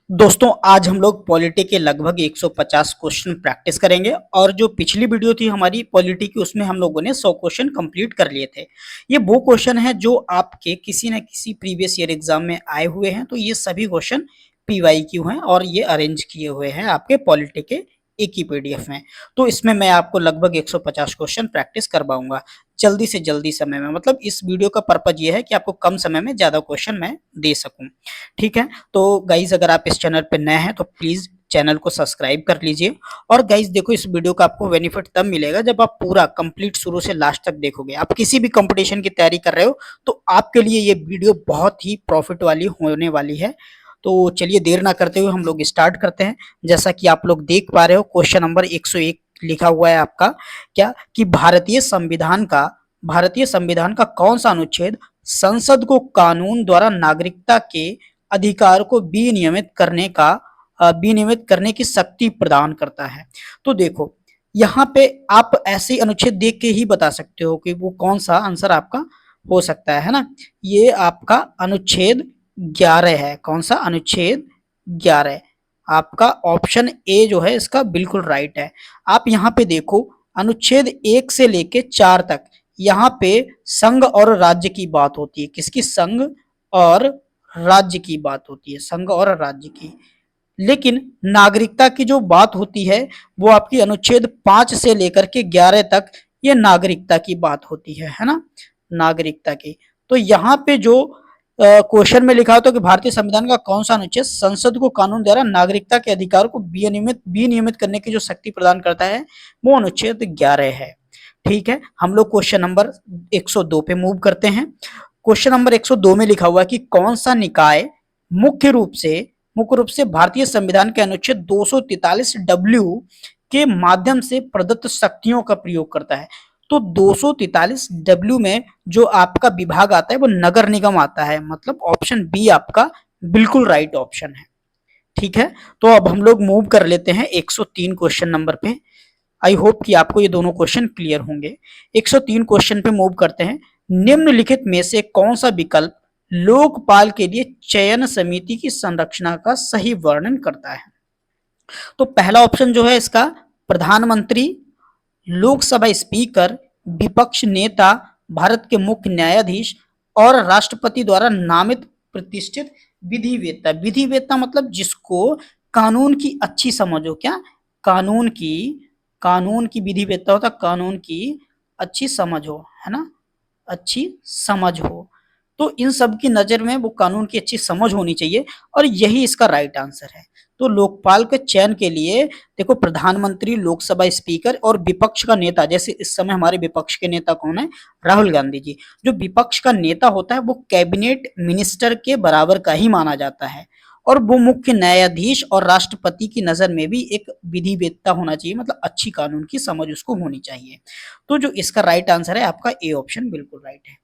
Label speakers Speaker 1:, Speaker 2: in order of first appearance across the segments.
Speaker 1: दोस्तों आज हम लोग पॉलिटी के लगभग 150 क्वेश्चन प्रैक्टिस करेंगे और जो पिछली वीडियो थी हमारी पॉलिटी की उसमें हम लोगों ने 100 क्वेश्चन कंप्लीट कर लिए थे। ये वो क्वेश्चन है जो आपके किसी न किसी प्रीवियस ईयर एग्जाम में आए हुए हैं, तो ये सभी क्वेश्चन पीवाईक्यू हैं और ये अरेंज किए हुए हैं आपके पॉलिटी के एक ही पीडीएफ में। तो इसमें मैं आपको लगभग 150 क्वेश्चन प्रैक्टिस करवाऊंगा जल्दी से जल्दी समय में। मतलब इस वीडियो का पर्पज ये है कि आपको कम समय में ज्यादा क्वेश्चन मैं दे सकूं। ठीक है, तो गाइज अगर आप इस चैनल पे नए हैं तो प्लीज चैनल को सब्सक्राइब कर लीजिए। और गाइज देखो, इस वीडियो का आपको बेनिफिट तब मिलेगा जब आप पूरा कंप्लीट शुरू से लास्ट तक देखोगे। आप किसी भी कंपटीशन की तैयारी कर रहे हो तो आपके लिए ये वीडियो बहुत ही प्रॉफिट वाली होने वाली है। तो चलिए देर ना करते हुए हम लोग स्टार्ट करते हैं। जैसा कि आप लोग देख पा रहे हो, क्वेश्चन नंबर 101 लिखा हुआ है आपका क्या कि भारतीय संविधान का कौन सा अनुच्छेद संसद को कानून द्वारा नागरिकता के अधिकार को विनियमित करने की शक्ति प्रदान करता है। तो देखो, यहाँ पे आप ऐसे अनुच्छेद देख के ही बता सकते हो कि वो कौन सा आंसर आपका हो सकता है ना। ये आपका अनुच्छेद 11 है। कौन सा? अनुच्छेद 11। आपका ऑप्शन ए जो है इसका बिल्कुल राइट है। आप यहाँ पे देखो, अनुच्छेद 1 से लेके 4 तक यहाँ पे संघ और राज्य की बात होती है। किसकी? संघ और राज्य की बात होती है, संघ और राज्य की। लेकिन नागरिकता की जो बात होती है वो आपकी अनुच्छेद 5 से लेकर के 11 तक, ये नागरिकता की बात होती है ना, नागरिकता की। तो यहाँ पे जो क्वेश्चन में लिखा होता है कि भारतीय संविधान का कौन सा अनुच्छेद संसद को कानून द्वारा नागरिकता के अधिकार को विनियमित करने की जो शक्ति प्रदान करता है, वो अनुच्छेद 11 है। ठीक है, हम लोग क्वेश्चन नंबर 102 पे मूव करते हैं। क्वेश्चन नंबर 102 में लिखा हुआ है कि कौन सा निकाय मुख्य रूप से भारतीय संविधान के अनुच्छेद 243 डब्ल्यू के माध्यम से प्रदत्त शक्तियों का प्रयोग करता है। तो 243 डब्ल्यू में जो आपका विभाग आता है वो नगर निगम आता है। मतलब ऑप्शन बी आपका बिल्कुल राइट ऑप्शन है। ठीक है, तो अब हम लोग मूव कर लेते हैं 103 क्वेश्चन नंबर पे। आई होप कि आपको ये दोनों क्वेश्चन क्लियर होंगे। 103 क्वेश्चन पे मूव करते हैं। निम्नलिखित में से कौन सा विकल्प लोकपाल के लिए चयन समिति की संरचना का सही वर्णन करता है? तो पहला ऑप्शन जो है इसका, प्रधानमंत्री, लोकसभा स्पीकर, विपक्ष नेता, भारत के मुख्य न्यायाधीश और राष्ट्रपति द्वारा नामित प्रतिष्ठित विधिवेत्ता। विधिवेत्ता मतलब जिसको कानून की अच्छी समझ हो। क्या? कानून की कानून की विधिवेत्ता होता, कानून की अच्छी समझ हो, है ना, अच्छी समझ हो। तो इन सब की नजर में वो कानून की अच्छी समझ होनी चाहिए और यही इसका राइट आंसर है। तो लोकपाल के चयन के लिए देखो, प्रधानमंत्री, लोकसभा स्पीकर और विपक्ष का नेता। जैसे इस समय हमारे विपक्ष के नेता कौन है? राहुल गांधी जी। जो विपक्ष का नेता होता है वो कैबिनेट मिनिस्टर के बराबर का ही माना जाता है और वो मुख्य न्यायाधीश और राष्ट्रपति की नजर में भी एक विधिवेत्ता होना चाहिए। मतलब अच्छी कानून की समझ उसको होनी चाहिए। तो जो इसका राइट आंसर है आपका ए ऑप्शन बिल्कुल राइट है।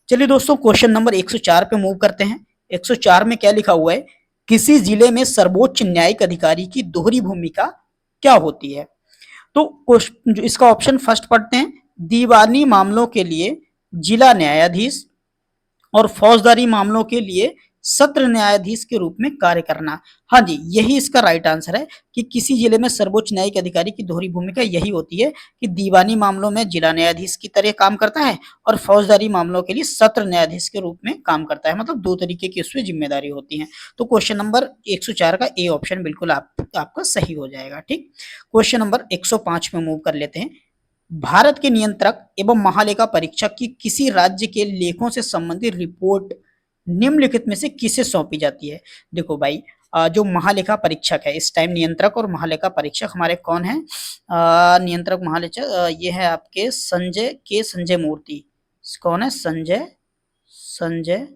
Speaker 1: चलिए दोस्तों, क्वेश्चन नंबर 104 पे मूव करते हैं। 104 में क्या लिखा हुआ है? किसी जिले में सर्वोच्च न्यायिक अधिकारी की दोहरी भूमिका क्या होती है? तो जो इसका ऑप्शन फर्स्ट पढ़ते हैं, दीवानी मामलों के लिए जिला न्यायाधीश और फौजदारी मामलों के लिए सत्र न्यायाधीश के रूप में कार्य करना। हाँ जी, यही इसका राइट आंसर है कि किसी जिले में सर्वोच्च न्यायिक अधिकारी की दोहरी भूमिका यही होती है कि दीवानी मामलों में जिला न्यायाधीश की तरह काम करता है और फौजदारी मामलों के लिए सत्र न्यायाधीश के रूप में काम करता है। मतलब दो तरीके की उसमें जिम्मेदारी होती है। तो क्वेश्चन नंबर 104 का ए ऑप्शन बिल्कुल आपका सही हो जाएगा। ठीक, क्वेश्चन नंबर 105 में मूव कर लेते हैं। भारत के नियंत्रक एवं महालेखा परीक्षक की किसी राज्य के लेखों से संबंधित रिपोर्ट निम्नलिखित में से किसे सौंपी जाती है? देखो भाई, जो महालेखा परीक्षक है इस टाइम, नियंत्रक और महालेखा परीक्षक हमारे कौन है? नियंत्रक महालेखा ये है आपके संजय मूर्ति। कौन है? संजय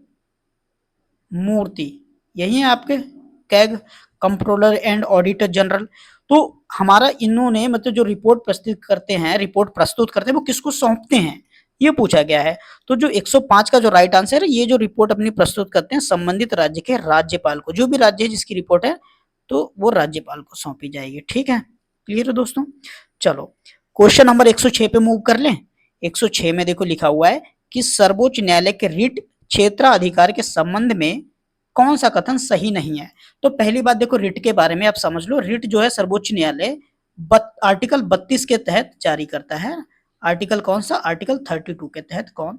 Speaker 1: मूर्ति। यही है आपके CAG, controller and auditor general. तो हमारा इन्होंने मतलब जो रिपोर्ट प्रस्तुत करते हैं वो किसको सौंपते हैं, ये पूछा गया है। तो जो 105 का जो राइट आंसर है, ये जो रिपोर्ट अपनी प्रस्तुत करते हैं संबंधित राज्य के राज्यपाल को। जो भी राज्य है जिसकी रिपोर्ट है तो वो राज्यपाल को सौंपी जाएगी। ठीक है, क्लियर है दोस्तों? चलो क्वेश्चन नंबर 106 पे मूव कर लें। 106 में देखो लिखा हुआ है कि सर्वोच्च न्यायालय के रिट क्षेत्राधिकार के संबंध में कौन सा कथन सही नहीं है? तो पहली बात देखो, रिट के बारे में आप समझ लो। रिट जो है सर्वोच्च न्यायालय आर्टिकल 32 के तहत जारी करता है। आर्टिकल कौन सा? आर्टिकल 32 के तहत कौन?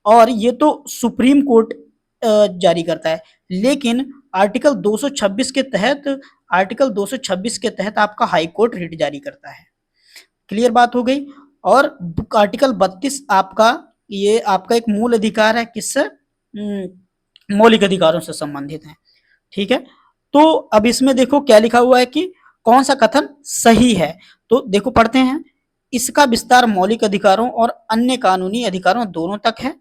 Speaker 1: और ये तो सुप्रीम कोर्ट जारी करता है, लेकिन आर्टिकल 226 के तहत, आर्टिकल 226 के तहत आपका हाई कोर्ट रिट जारी करता है। क्लियर बात हो गई। और आर्टिकल 32 आपका, ये आपका एक मूल अधिकार है, किससे? मौलिक अधिकारों से संबंधित है। ठीक है, तो अब इसमें देखो क्या लिखा हुआ है कि कौन सा कथन सही है। तो देखो पढ़ते हैं, इसका विस्तार मौलिक अधिकारों और अन्य कानूनी अधिकारों दोनों तक है।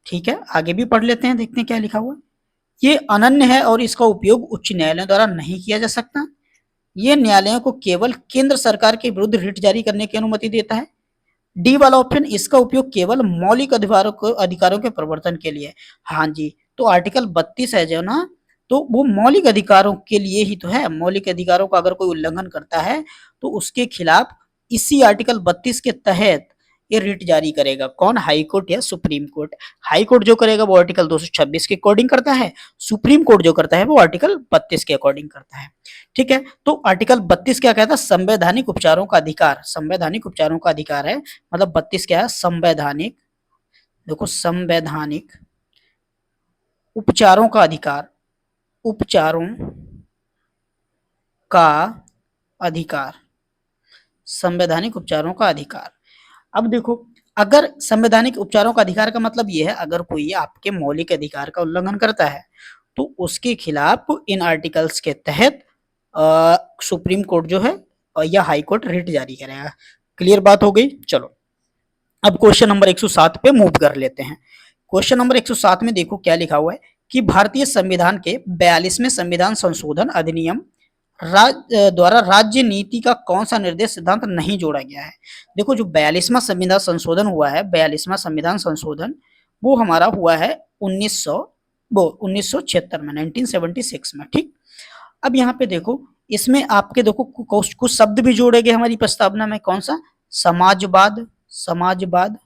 Speaker 1: ठीक है, आगे भी पढ़ लेते हैं, देखते हैं क्या लिखा हुआ है। ये अनन्य है और इसका उपयोग उच्च न्यायालयों द्वारा नहीं किया जा सकता। ये न्यायालयों को केवल केंद्र सरकार के विरुद्ध रिट जारी करने की अनुमति देता है। डी वाला ऑप्शन, इसका उपयोग केवल मौलिक अधिकारों के प्रवर्तन के लिए। हाँ जी, तो आर्टिकल 32 है जो ना, तो वो मौलिक अधिकारों के लिए ही तो है। मौलिक अधिकारों का अगर कोई उल्लंघन करता है तो उसके खिलाफ इसी आर्टिकल 32 के तहत ये रिट जारी करेगा। कौन? हाई कोर्ट या सुप्रीम कोर्ट। हाई कोर्ट जो करेगा वो आर्टिकल 226 के अकॉर्डिंग करता है, सुप्रीम कोर्ट जो करता है वो आर्टिकल 32 के अकॉर्डिंग करता है। ठीक है, तो आर्टिकल 32 क्या कहता है? संवैधानिक उपचारों का अधिकार। संवैधानिक उपचारों का अधिकार है, मतलब 32 क्या है? संवैधानिक, देखो संवैधानिक उपचारों का अधिकार, उपचारों का अधिकार, संवैधानिक उपचारों का अधिकार। अब देखो, अगर संवैधानिक उपचारों का अधिकार का मतलब यह है, अगर कोई आपके मौलिक अधिकार का उल्लंघन करता है तो उसके खिलाफ इन आर्टिकल्स के तहत सुप्रीम कोर्ट जो है या हाई कोर्ट रिट जारी करेगा। क्लियर बात हो गई। चलो अब क्वेश्चन नंबर 107 पे मूव कर लेते हैं। क्वेश्चन नंबर 107 में देखो क्या लिखा हुआ है कि भारतीय संविधान के 42वें संविधान संशोधन अधिनियम द्वारा राज्य नीति का कौन सा निर्देश सिद्धांत नहीं जोड़ा गया है। देखो जो 42वां संविधान संशोधन हुआ है, 42वां संविधान संशोधन वो हमारा हुआ है 1976 में, 1976 में। ठीक, अब यहाँ पे देखो, इसमें आपके देखो कुछ शब्द भी जोड़े गए हमारी प्रस्तावना में। कौन सा? समाजवाद, समाजवाद।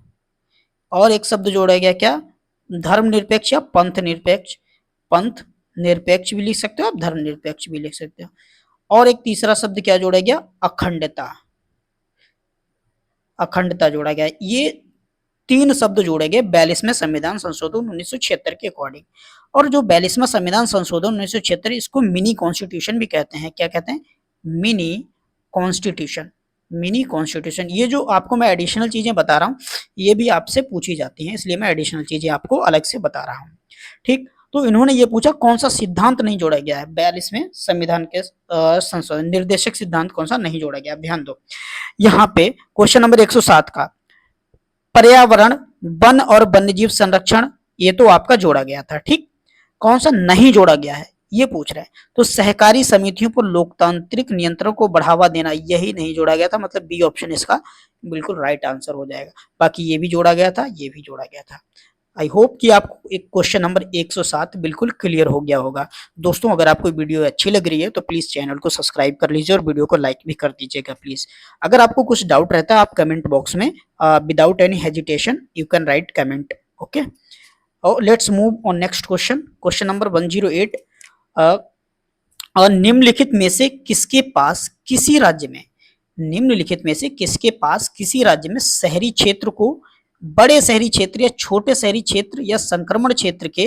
Speaker 1: और एक शब्द जोड़ा गया क्या? धर्मनिरपेक्ष या पंथ निरपेक्ष। पंथ निरपेक्ष भी लिख सकते हो आप, धर्मनिरपेक्ष भी लिख सकते हो। और एक तीसरा शब्द क्या जोड़ा गया? अखंडता, अखंडता जोड़ा गया। ये 3 शब्द जोड़े गए 42वें संविधान संशोधन 1976 के अकॉर्डिंग। और जो 42वां संविधान संशोधन 1976, इसको मिनी कॉन्स्टिट्यूशन भी कहते हैं। क्या कहते हैं? Mini constitution, mini constitution. ये जो आपको मैं एडिशनल चीजें बता रहा हूँ ये भी आपसे पूछी जाती हैं, इसलिए मैं एडिशनल चीजें आपको अलग से बता रहा हूँ। ठीक, तो इन्होंने ये पूछा कौन सा सिद्धांत नहीं जोड़ा गया है 42वें संविधान के संशोधन, निर्देशक सिद्धांत कौन सा नहीं जोड़ा गया। ध्यान दो, यहाँ पे क्वेश्चन नंबर 107 का पर्यावरण, वन और वन्यजीव संरक्षण, ये तो आपका जोड़ा गया था। ठीक, कौन सा नहीं जोड़ा गया है ये पूछ रहे हैं। तो सहकारी समितियों पर लोकतांत्रिक नियंत्रण को बढ़ावा देना, यही नहीं जोड़ा गया था, मतलब बी ऑप्शन इसका बिल्कुल राइट आंसर हो जाएगा। बाकी ये भी जोड़ा गया था, ये भी जोड़ा गया था। आई होप कि आपको एक क्वेश्चन नंबर 107 बिल्कुल क्लियर हो गया होगा। दोस्तों अगर आपको वीडियो अच्छी लग रही है तो प्लीज चैनल को सब्सक्राइब कर लीजिए और वीडियो को लाइक भी कर दीजिएगा प्लीज। अगर आपको कुछ डाउट रहता है आप कमेंट बॉक्स में without any hesitation you can write comment. Okay, let's move on next question. Question number 108, निम्नलिखित में से किसके पास किसी राज्य में, निम्नलिखित में से किसके पास किसी राज्य में शहरी क्षेत्र को बड़े शहरी क्षेत्र या छोटे शहरी क्षेत्र या संक्रमण क्षेत्र के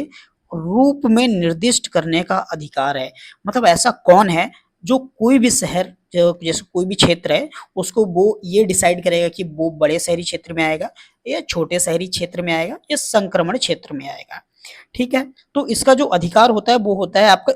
Speaker 1: रूप में निर्दिष्ट करने का अधिकार है। मतलब ऐसा कौन है जो कोई भी शहर, जो जैसे कोई भी क्षेत्र है उसको वो ये डिसाइड करेगा कि वो बड़े शहरी क्षेत्र में आएगा या छोटे शहरी क्षेत्र में आएगा या संक्रमण क्षेत्र में आएगा। ठीक है, तो इसका जो अधिकार होता है वो होता है आपका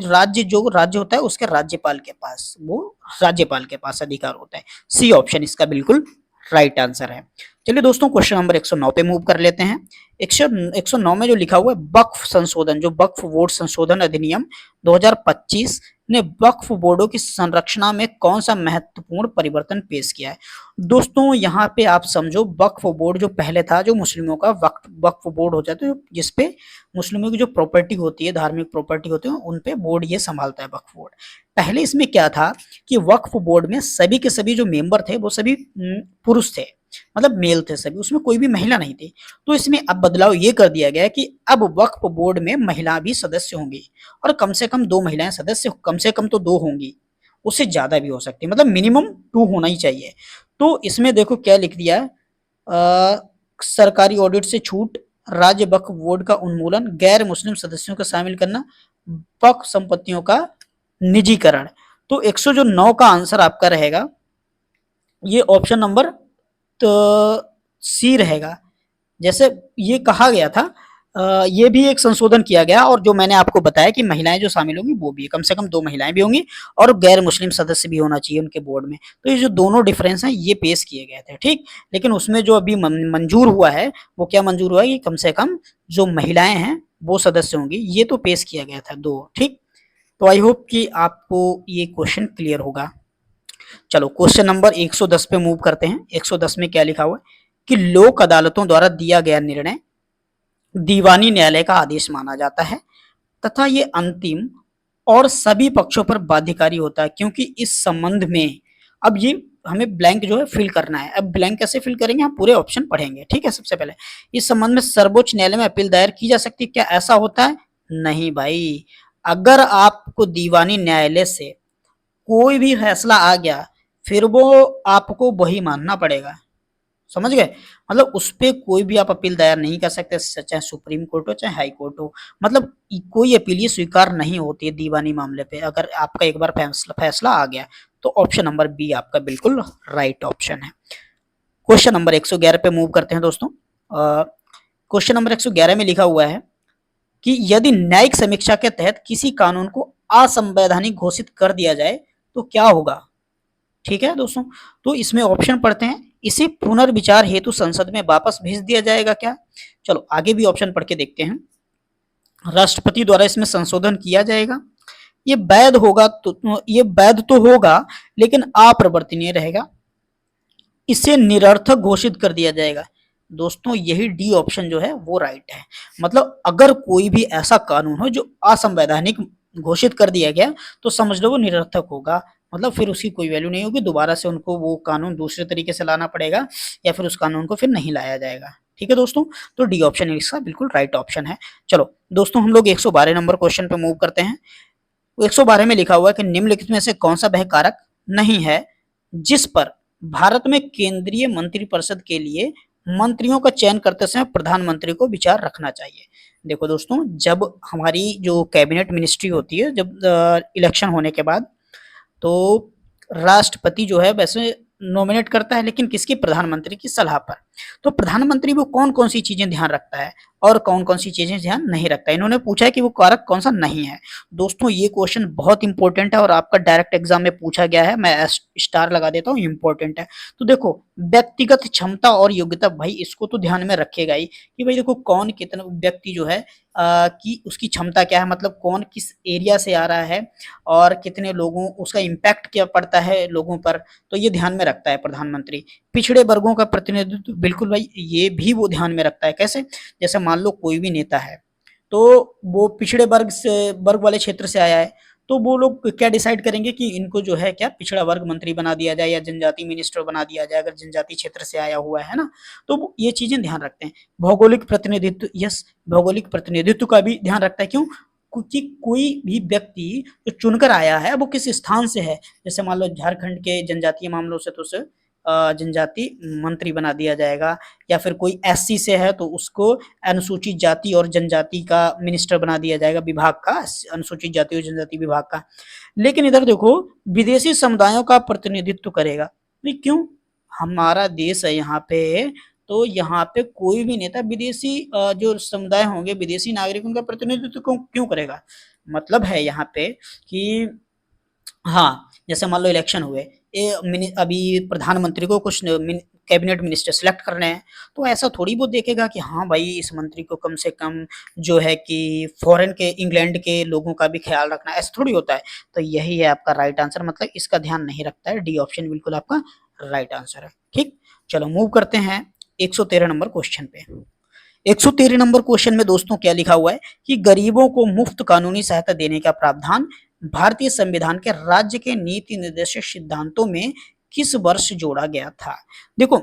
Speaker 1: राज्य, जो राज्य होता है उसके राज्यपाल के पास, वो राज्यपाल के पास अधिकार होता है। सी ऑप्शन इसका बिल्कुल राइट आंसर है। चलिए दोस्तों क्वेश्चन नंबर 109 पे मूव कर लेते हैं। 109 में जो लिखा हुआ है वक्फ संशोधन, जो वक्फ बोर्ड संशोधन अधिनियम 2025 ने वक्फ बोर्डों की संरचना में कौन सा महत्वपूर्ण परिवर्तन पेश किया है। दोस्तों यहाँ पे आप समझो, वक्फ बोर्ड जो पहले था, जो मुस्लिमों का वक्फ बोर्ड हो जाता है, जिसपे मुस्लिमों की जो प्रॉपर्टी होती है, धार्मिक प्रॉपर्टी होती है, उन पे बोर्ड ये संभालता है वक्फ बोर्ड। पहले इसमें क्या था कि वक्फ बोर्ड में सभी के सभी जो मेंबर थे वो सभी पुरुष थे। मतलब मेल थे सभी, उसमें कोई भी महिला नहीं थी। तो इसमें अब बदलाव ये कर दिया गया है कि अब वक्फ बोर्ड में महिला भी सदस्य होंगी, और कम से कम 2 महिलाएं सदस्य, कम से कम तो 2 होंगी, उससे ज्यादा भी हो सकती है, मतलब मिनिमम 2 होना ही चाहिए। तो इसमें देखो क्या लिख दिया है, सरकारी ऑडिट से छूट, राज्य वक्फ बोर्ड का उन्मूलन, गैर मुस्लिम सदस्यों को शामिल करना, वक्फ संपत्तियों का निजीकरण। तो 109 का आंसर आपका रहेगा ये ऑप्शन नंबर तो सी रहेगा। जैसे ये कहा गया था, ये भी एक संशोधन किया गया, और जो मैंने आपको बताया कि महिलाएं जो शामिल होंगी वो भी कम से कम 2 महिलाएं भी होंगी, और गैर मुस्लिम सदस्य भी होना चाहिए उनके बोर्ड में। तो ये जो दोनों डिफरेंस हैं ये पेश किए गए थे, ठीक। लेकिन उसमें जो अभी मंजूर हुआ है वो क्या मंजूर हुआ है कि कम से कम जो महिलाएं हैं वो सदस्य होंगी, ये तो पेश किया गया था 2, ठीक। तो आई होप कि आपको ये क्वेश्चन क्लियर होगा। चलो क्वेश्चन नंबर 110 पे मूव करते हैं। 110 में क्या लिखा हुआ है कि लोक अदालतों द्वारा दिया गया निर्णय दीवानी न्यायालय का आदेश माना जाता है तथा ये अंतिम और सभी पक्षों पर बाध्यकारी होता है, क्योंकि इस संबंध में अब ये हमें ब्लैंक जो है फिल करना है। अब ब्लैंक कैसे फिल करेंगे, हम पूरे ऑप्शन पढ़ेंगे, ठीक है। सबसे पहले इस संबंध में सर्वोच्च न्यायालय में अपील दायर की जा सकती है, क्या ऐसा होता है? नहीं भाई, अगर आपको दीवानी न्यायालय से कोई भी फैसला आ गया फिर वो आपको वही मानना पड़ेगा, समझ गए। मतलब उस पे कोई भी आप अपील दायर नहीं कर सकते, चाहे सुप्रीम कोर्ट हो चाहे हाई कोर्ट हो, मतलब कोई अपील ये स्वीकार नहीं होती है दीवानी मामले पे। अगर आपका एक बार फैसला आ गया तो ऑप्शन नंबर बी आपका बिल्कुल राइट ऑप्शन है। क्वेश्चन नंबर 111 पे मूव करते हैं दोस्तों। क्वेश्चन नंबर 111 में लिखा हुआ है कि यदि न्यायिक समीक्षा के तहत किसी कानून को असंवैधानिक घोषित कर दिया जाए तो क्या होगा, ठीक है दोस्तों। तो इसमें ऑप्शन पढ़ते हैं, इसे पुनर्विचार हेतु संसद में वापस भेज दिया जाएगा क्या। चलो आगे भी ऑप्शन पढ़ के देखते हैं। राष्ट्रपति द्वारा इसमें संशोधन किया जाएगा, ये वैध होगा, तो ये वैध तो होगा लेकिन अपरिवर्तनीय रहेगा, इसे निरर्थक घोषित कर दिया जाएगा। दोस्तों यही डी ऑप्शन जो है वो राइट है। मतलब अगर कोई भी ऐसा कानून हो जो असंवैधानिक घोषित कर दिया गया तो समझ लो वो निरर्थक होगा, मतलब फिर उसकी कोई वैल्यू नहीं होगी, दोबारा से उनको वो कानून दूसरे तरीके से लाना पड़ेगा या फिर उस कानून को फिर नहीं लाया जाएगा, ठीक है दोस्तों। तो डी ऑप्शन इसका बिल्कुल राइट ऑप्शन है। चलो दोस्तों हम लोग 112 नंबर क्वेश्चन पे मूव करते हैं। 112 में लिखा हुआ है कि निम्नलिखित में से कौन सा वह कारक नहीं है जिस पर भारत में केंद्रीय मंत्रिपरिषद के लिए मंत्रियों का चयन करते समय प्रधानमंत्री को विचार रखना चाहिए। देखो दोस्तों, जब हमारी जो कैबिनेट मिनिस्ट्री होती है, जब इलेक्शन होने के बाद, तो राष्ट्रपति जो है वैसे नॉमिनेट करता है, लेकिन किसकी? प्रधानमंत्री की सलाह पर। तो प्रधानमंत्री वो कौन कौन सी चीजें ध्यान रखता है और कौन कौन सी चीजें ध्यान नहीं रखता है, इन्होंने पूछा है कि वो कारक कौन सा नहीं है। दोस्तों ये क्वेश्चन बहुत इंपॉर्टेंट है और आपका डायरेक्ट एग्जाम में पूछा गया है, मैं स्टार लगा देता हूँ, इंपॉर्टेंट है। तो देखो, व्यक्तिगत क्षमता और योग्यता, भाई इसको तो ध्यान में रखेगा ही कि भाई देखो कौन कितना व्यक्ति जो है कि उसकी क्षमता क्या है, मतलब कौन किस एरिया से आ रहा है और कितने लोगों, उसका इम्पैक्ट क्या पड़ता है लोगों पर, तो ये ध्यान में रखता है प्रधानमंत्री। पिछड़े वर्गों का प्रतिनिधित्व, बिल्कुल भाई ये भी वो ध्यान में रखता है। कैसे? जैसे मान लो कोई भी नेता है तो वो पिछड़े वर्ग वाले क्षेत्र से आया है, तो वो लोग क्या डिसाइड करेंगे कि इनको जो है क्या पिछड़ा वर्ग मंत्री बना दिया जाए या जनजाति मिनिस्टर बना दिया जाए, अगर जनजाति क्षेत्र से आया हुआ है ना, तो ये चीजें ध्यान रखते हैं। भौगोलिक प्रतिनिधित्व, यस, भौगोलिक प्रतिनिधित्व का भी ध्यान रखता है। क्यों? क्योंकि कोई भी व्यक्ति जो चुनकर आया है वो किस स्थान से है, जैसे मान लो झारखंड के जनजातीय मामलों से तो उसे जनजाति मंत्री बना दिया जाएगा, या फिर कोई एससी से है तो उसको अनुसूचित जाति और जनजाति का मिनिस्टर बना दिया जाएगा, विभाग का, अनुसूचित जाति और जनजाति विभाग का। लेकिन इधर देखो, विदेशी समुदायों का प्रतिनिधित्व करेगा। भाई क्यों? हमारा देश है यहाँ पे, तो यहाँ पे कोई भी नेता विदेशी जो समुदाय होंगे, विदेशी नागरिक, उनका प्रतिनिधित्व क्यों करेगा? मतलब है यहाँ पे कि हाँ, जैसे मान लो इलेक्शन हुए, अभी प्रधानमंत्री को कुछ कैबिनेट मिनिस्टर सिलेक्ट करने हैं, तो ऐसा थोड़ी वो देखेगा कि हाँ भाई इस मंत्री को कम से कम जो है कि फॉरेन के, इंग्लैंड के लोगों का भी ख्याल रखना, ऐसा थोड़ी होता है। तो यही है आपका राइट आंसर, मतलब इसका ध्यान नहीं रखता है, डी ऑप्शन बिल्कुल आपका राइट आंसर है, ठीक। चलो मूव करते हैं 113 नंबर क्वेश्चन पे। 113 नंबर क्वेश्चन में दोस्तों क्या लिखा हुआ है कि गरीबों को मुफ्त कानूनी सहायता देने का प्रावधान भारतीय संविधान के राज्य के नीति निर्देशक सिद्धांतों में किस वर्ष जोड़ा गया था। देखो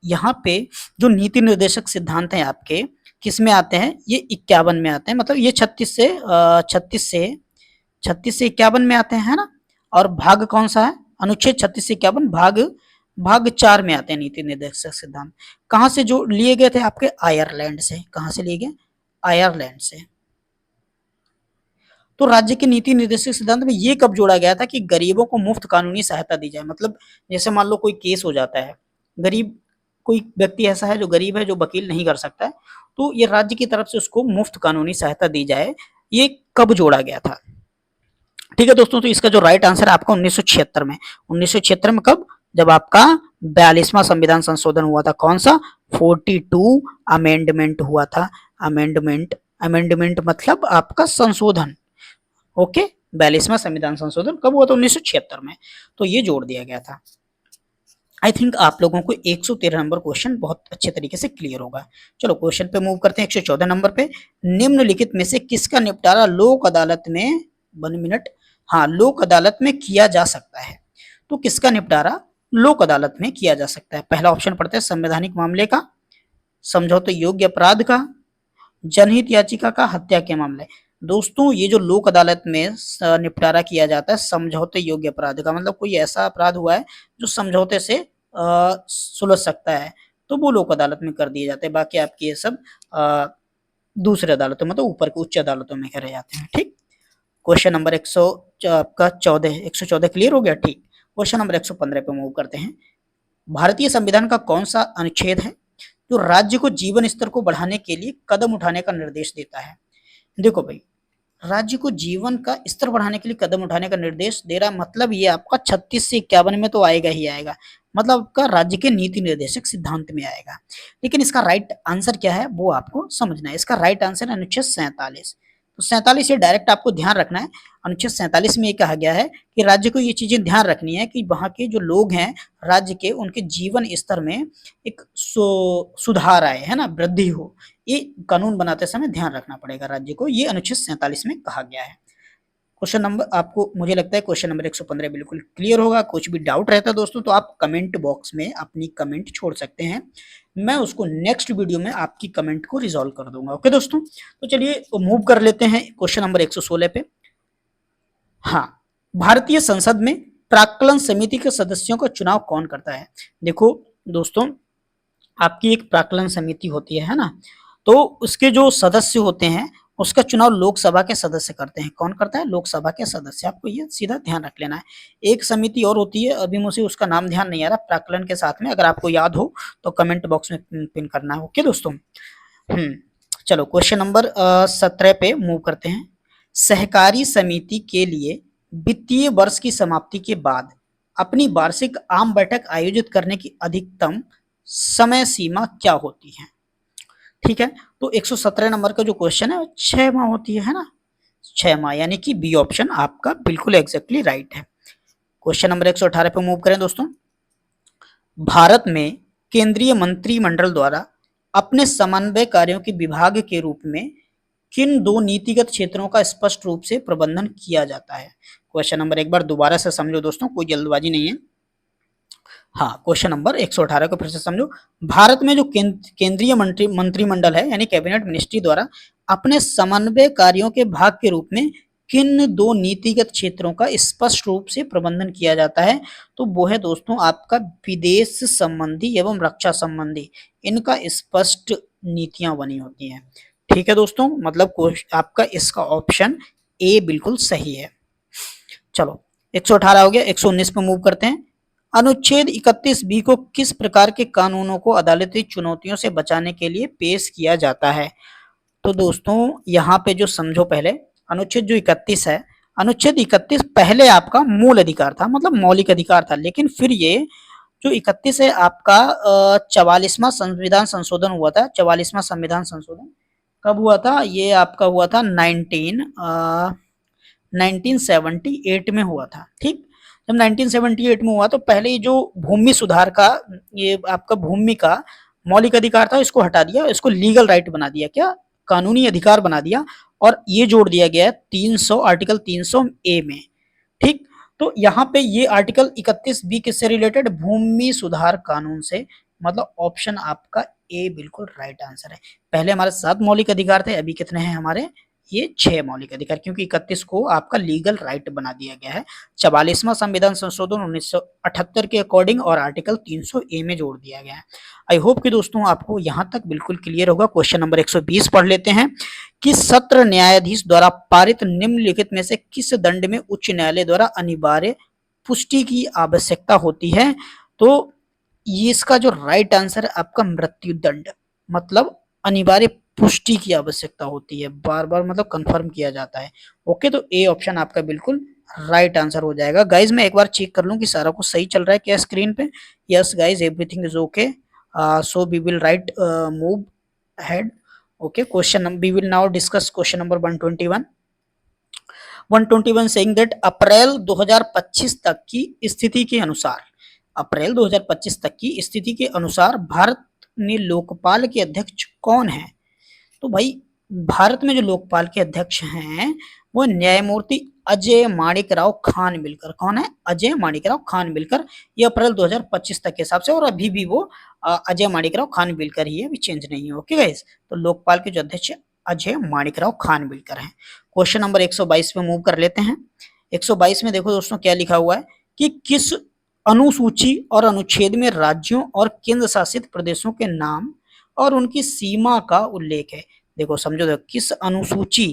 Speaker 1: यहाँ पे जो नीति निर्देशक सिद्धांत हैं आपके किस में आते हैं, ये 51 में आते हैं, मतलब ये 36 से 51 में आते हैं, है ना। और भाग कौन सा है, अनुच्छेद 36 से 51 भाग 4 में आते हैं नीति निर्देशक सिद्धांत। कहाँ से जो लिए गए थे आपके, आयरलैंड से। कहाँ से लिए गए, आयरलैंड से। तो राज्य के नीति निर्देशक सिद्धांत में ये कब जोड़ा गया था कि गरीबों को मुफ्त कानूनी सहायता दी जाए। मतलब जैसे मान लो कोई केस हो जाता है, गरीब कोई व्यक्ति ऐसा है जो गरीब है, जो वकील नहीं कर सकता है, तो ये राज्य की तरफ से उसको मुफ्त कानूनी सहायता दी जाए, ये कब जोड़ा गया था। ठीक है दोस्तों, तो इसका जो राइट आंसर है आपका 1976 में। 1976 में कब, जब आपका 42वां संविधान संशोधन हुआ था। कौन सा, 42 अमेंडमेंट हुआ था। अमेंडमेंट मतलब आपका संशोधन। ओके, 42वां संविधान संशोधन कब हुआ था, 1976 में। तो ये जोड़ दिया गया था। आई थिंक आप लोगों को 113 नंबर क्वेश्चन बहुत अच्छे तरीके से क्लियर होगा। चलो क्वेश्चन पे मूव करते हैं। 114 नंबर पे, निम्नलिखित में से किसका निपटारा लोक अदालत में, 1 मिनट, हाँ, लोक अदालत में किया जा सकता है। तो किसका निपटारा लोक अदालत में किया जा सकता है। पहला ऑप्शन पढ़ते हैं, संवैधानिक मामले का, समझौते योग्य अपराध का, जनहित याचिका का, हत्या के मामले। दोस्तों ये जो लोक अदालत में निपटारा किया जाता है समझौते योग्य अपराध का, मतलब कोई ऐसा अपराध हुआ है जो समझौते से सुलझ सकता है, तो वो लोक अदालत में कर दिए जाते हैं। बाकी आपके ये सब दूसरे अदालतों में, तो ऊपर के उच्च अदालतों में करे जाते हैं। ठीक, क्वेश्चन नंबर 114 क्लियर हो गया। ठीक, क्वेश्चन नंबर 115 पे मूव करते हैं। भारतीय संविधान का कौन सा अनुच्छेद है जो राज्य को जीवन स्तर को बढ़ाने के लिए कदम उठाने का निर्देश देता है। देखो भाई, राज्य को जीवन का स्तर बढ़ाने के लिए कदम उठाने का निर्देश दे रहा, मतलब ये आपका 36 से 51 में तो आएगा ही आएगा, मतलब आपका राज्य के नीति निर्देशक सिद्धांत में आएगा। लेकिन इसका राइट आंसर क्या है वो आपको समझना है। इसका राइट आंसर है अनुच्छेद 47। तो 47 ये डायरेक्ट आपको ध्यान रखना है। अनुच्छेद 47 में ये कहा गया है कि राज्य को ये चीजें ध्यान रखनी है कि वहां के जो लोग हैं राज्य के, उनके जीवन स्तर में एक सुधार आए, है ना, वृद्धि हो। ये कानून बनाते समय ध्यान रखना पड़ेगा राज्य को, ये अनुच्छेद 47 में कहा गया है। क्वेश्चन नंबर आपको, मुझे लगता है क्वेश्चन नंबर 115 बिल्कुल क्लियर होगा। कुछ भी डाउट रहता है दोस्तों तो आप कमेंट बॉक्स में अपनी कमेंट छोड़ सकते हैं, मैं उसको नेक्स्ट वीडियो में आपकी कमेंट को रिजॉल्व कर दूंगा। ओके दोस्तों, तो चलिए मूव कर लेते हैं क्वेश्चन नंबर 116 पे। हाँ, भारतीय संसद में प्राक्कलन समिति के सदस्यों का चुनाव कौन करता है। देखो दोस्तों, आपकी एक प्राक्कलन समिति होती है ना, तो उसके जो सदस्य होते हैं उसका चुनाव लोकसभा के सदस्य करते हैं। कौन करता है, लोकसभा के सदस्य। आपको ये सीधा ध्यान रख लेना है। एक समिति और होती है, अभी मुझे उसका नाम ध्यान नहीं आ रहा, प्राक्कलन के साथ में, अगर आपको याद हो तो कमेंट बॉक्स में पिन करना है। ओके दोस्तों, चलो क्वेश्चन नंबर 17 पे मूव करते हैं। सहकारी समिति के लिए वित्तीय वर्ष की समाप्ति के बाद अपनी वार्षिक आम बैठक आयोजित करने की अधिकतम समय सीमा क्या होती है। ठीक है, तो 117 नंबर का जो क्वेश्चन है 6 माह होती है ना, 6 माह, यानी कि बी ऑप्शन आपका बिल्कुल एग्जैक्टली राइट है। क्वेश्चन नंबर 118 पे मूव करें दोस्तों। भारत में केंद्रीय मंत्रिमंडल द्वारा अपने समन्वय कार्यों के विभाग के रूप में किन 2 नीतिगत क्षेत्रों का स्पष्ट रूप से प्रबंधन किया जाता है। क्वेश्चन नंबर एक बार दोबारा से समझो दोस्तों, कोई जल्दबाजी नहीं है। हाँ, क्वेश्चन नंबर 118 को फिर से समझो। भारत में जो केंद्रीय मंत्रिमंडल है यानी कैबिनेट मिनिस्ट्री द्वारा अपने समन्वय कार्यों के भाग के रूप में किन 2 नीतिगत क्षेत्रों का स्पष्ट रूप से प्रबंधन किया जाता है, तो वो है दोस्तों आपका विदेश संबंधी एवं रक्षा संबंधी, इनका स्पष्ट नीतियां बनी होती हैं। ठीक है दोस्तों, मतलब आपका इसका ऑप्शन ए बिल्कुल सही है। चलो 118 हो गया, 119 पे मूव करते हैं। अनुच्छेद 31 बी को किस प्रकार के कानूनों को अदालती चुनौतियों से बचाने के लिए पेश किया जाता है। तो दोस्तों यहाँ पे जो समझो, पहले अनुच्छेद जो 31 है, अनुच्छेद 31 पहले आपका मूल अधिकार था, मतलब मौलिक अधिकार था, लेकिन फिर ये जो 31 है आपका 44वां संविधान संशोधन हुआ था। 44वां संविधान संशोधन कब हुआ था, ये आपका हुआ था 1978 में हुआ था। ठीक, जब 1978 में हुआ तो पहले जो भूमि सुधार का, ये आपका भूमि का मौलिक अधिकार था, इसको हटा दिया, इसको लीगल राइट बना दिया, क्या कानूनी अधिकार बना दिया, और ये जोड़ दिया गया है 300 आर्टिकल 300 ए में। ठीक, तो यहाँ पे ये आर्टिकल 31 बी किससे रिलेटेड, भूमि सुधार कानून से मतलब ऑप्शन आपका ए बिल्कुल राइट आंसर है। पहले हमारे 7 मौलिक अधिकार थे, अभी कितने हैं हमारे, ये 6 मौलिक अधिकार, क्योंकि 31 को आपका लीगल राइट बना दिया गया है 44वां संविधान संशोधन 1978 के अकॉर्डिंग और आर्टिकल 300 ए में जोड़ दिया गया है। आई होप कि दोस्तों आपको यहां तक बिल्कुल क्लियर होगा। क्वेश्चन नंबर 120 पढ़ लेते हैं कि सत्र न्यायाधीश द्वारा पारित निम्नलिखित में से किस दंड में उच्च न्यायालय द्वारा अनिवार्य पुष्टि की आवश्यकता होती है। तो ये इसका जो राइट आंसर है आपका मृत्यु दंड, मतलब अनिवार्य पुष्टि की आवश्यकता होती है, बार बार मतलब कंफर्म किया जाता है। ओके, तो ए ऑप्शन आपका बिल्कुल राइट आंसर हो जाएगा। गाइज मैं एक बार चेक कर लूं कि सारा कुछ सही चल रहा है क्या स्क्रीन पे। Yes guys, everything is okay, so we will right move ahead. Okay, we will now discuss question number 121. 121 saying that अप्रैल 2025 तक की स्थिति के अनुसार, अप्रैल 2025 तक की स्थिति के अनुसार भारत में लोकपाल के अध्यक्ष कौन है। तो भाई भारत में जो लोकपाल के अध्यक्ष हैं वो न्यायमूर्ति अजय माणिकराव खानविलकर। कौन है, अजय माणिकराव खानविलकर। ये अप्रैल 2025 तक के हिसाब से, और अभी भी वो अजय माणिकराव खानविलकर ही है, अभी चेंज नहीं है। ओके गाइस, तो लोकपाल के जो अध्यक्ष अजय माणिकराव खानविलकर हैं। क्वेश्चन नंबर 122 पे मूव कर लेते हैं। 122 में देखो दोस्तों क्या लिखा हुआ है कि किस अनुसूची और अनुच्छेद में राज्यों और केंद्र शासित प्रदेशों के नाम और उनकी सीमा का उल्लेख है। देखो समझो, देखो किस अनुसूची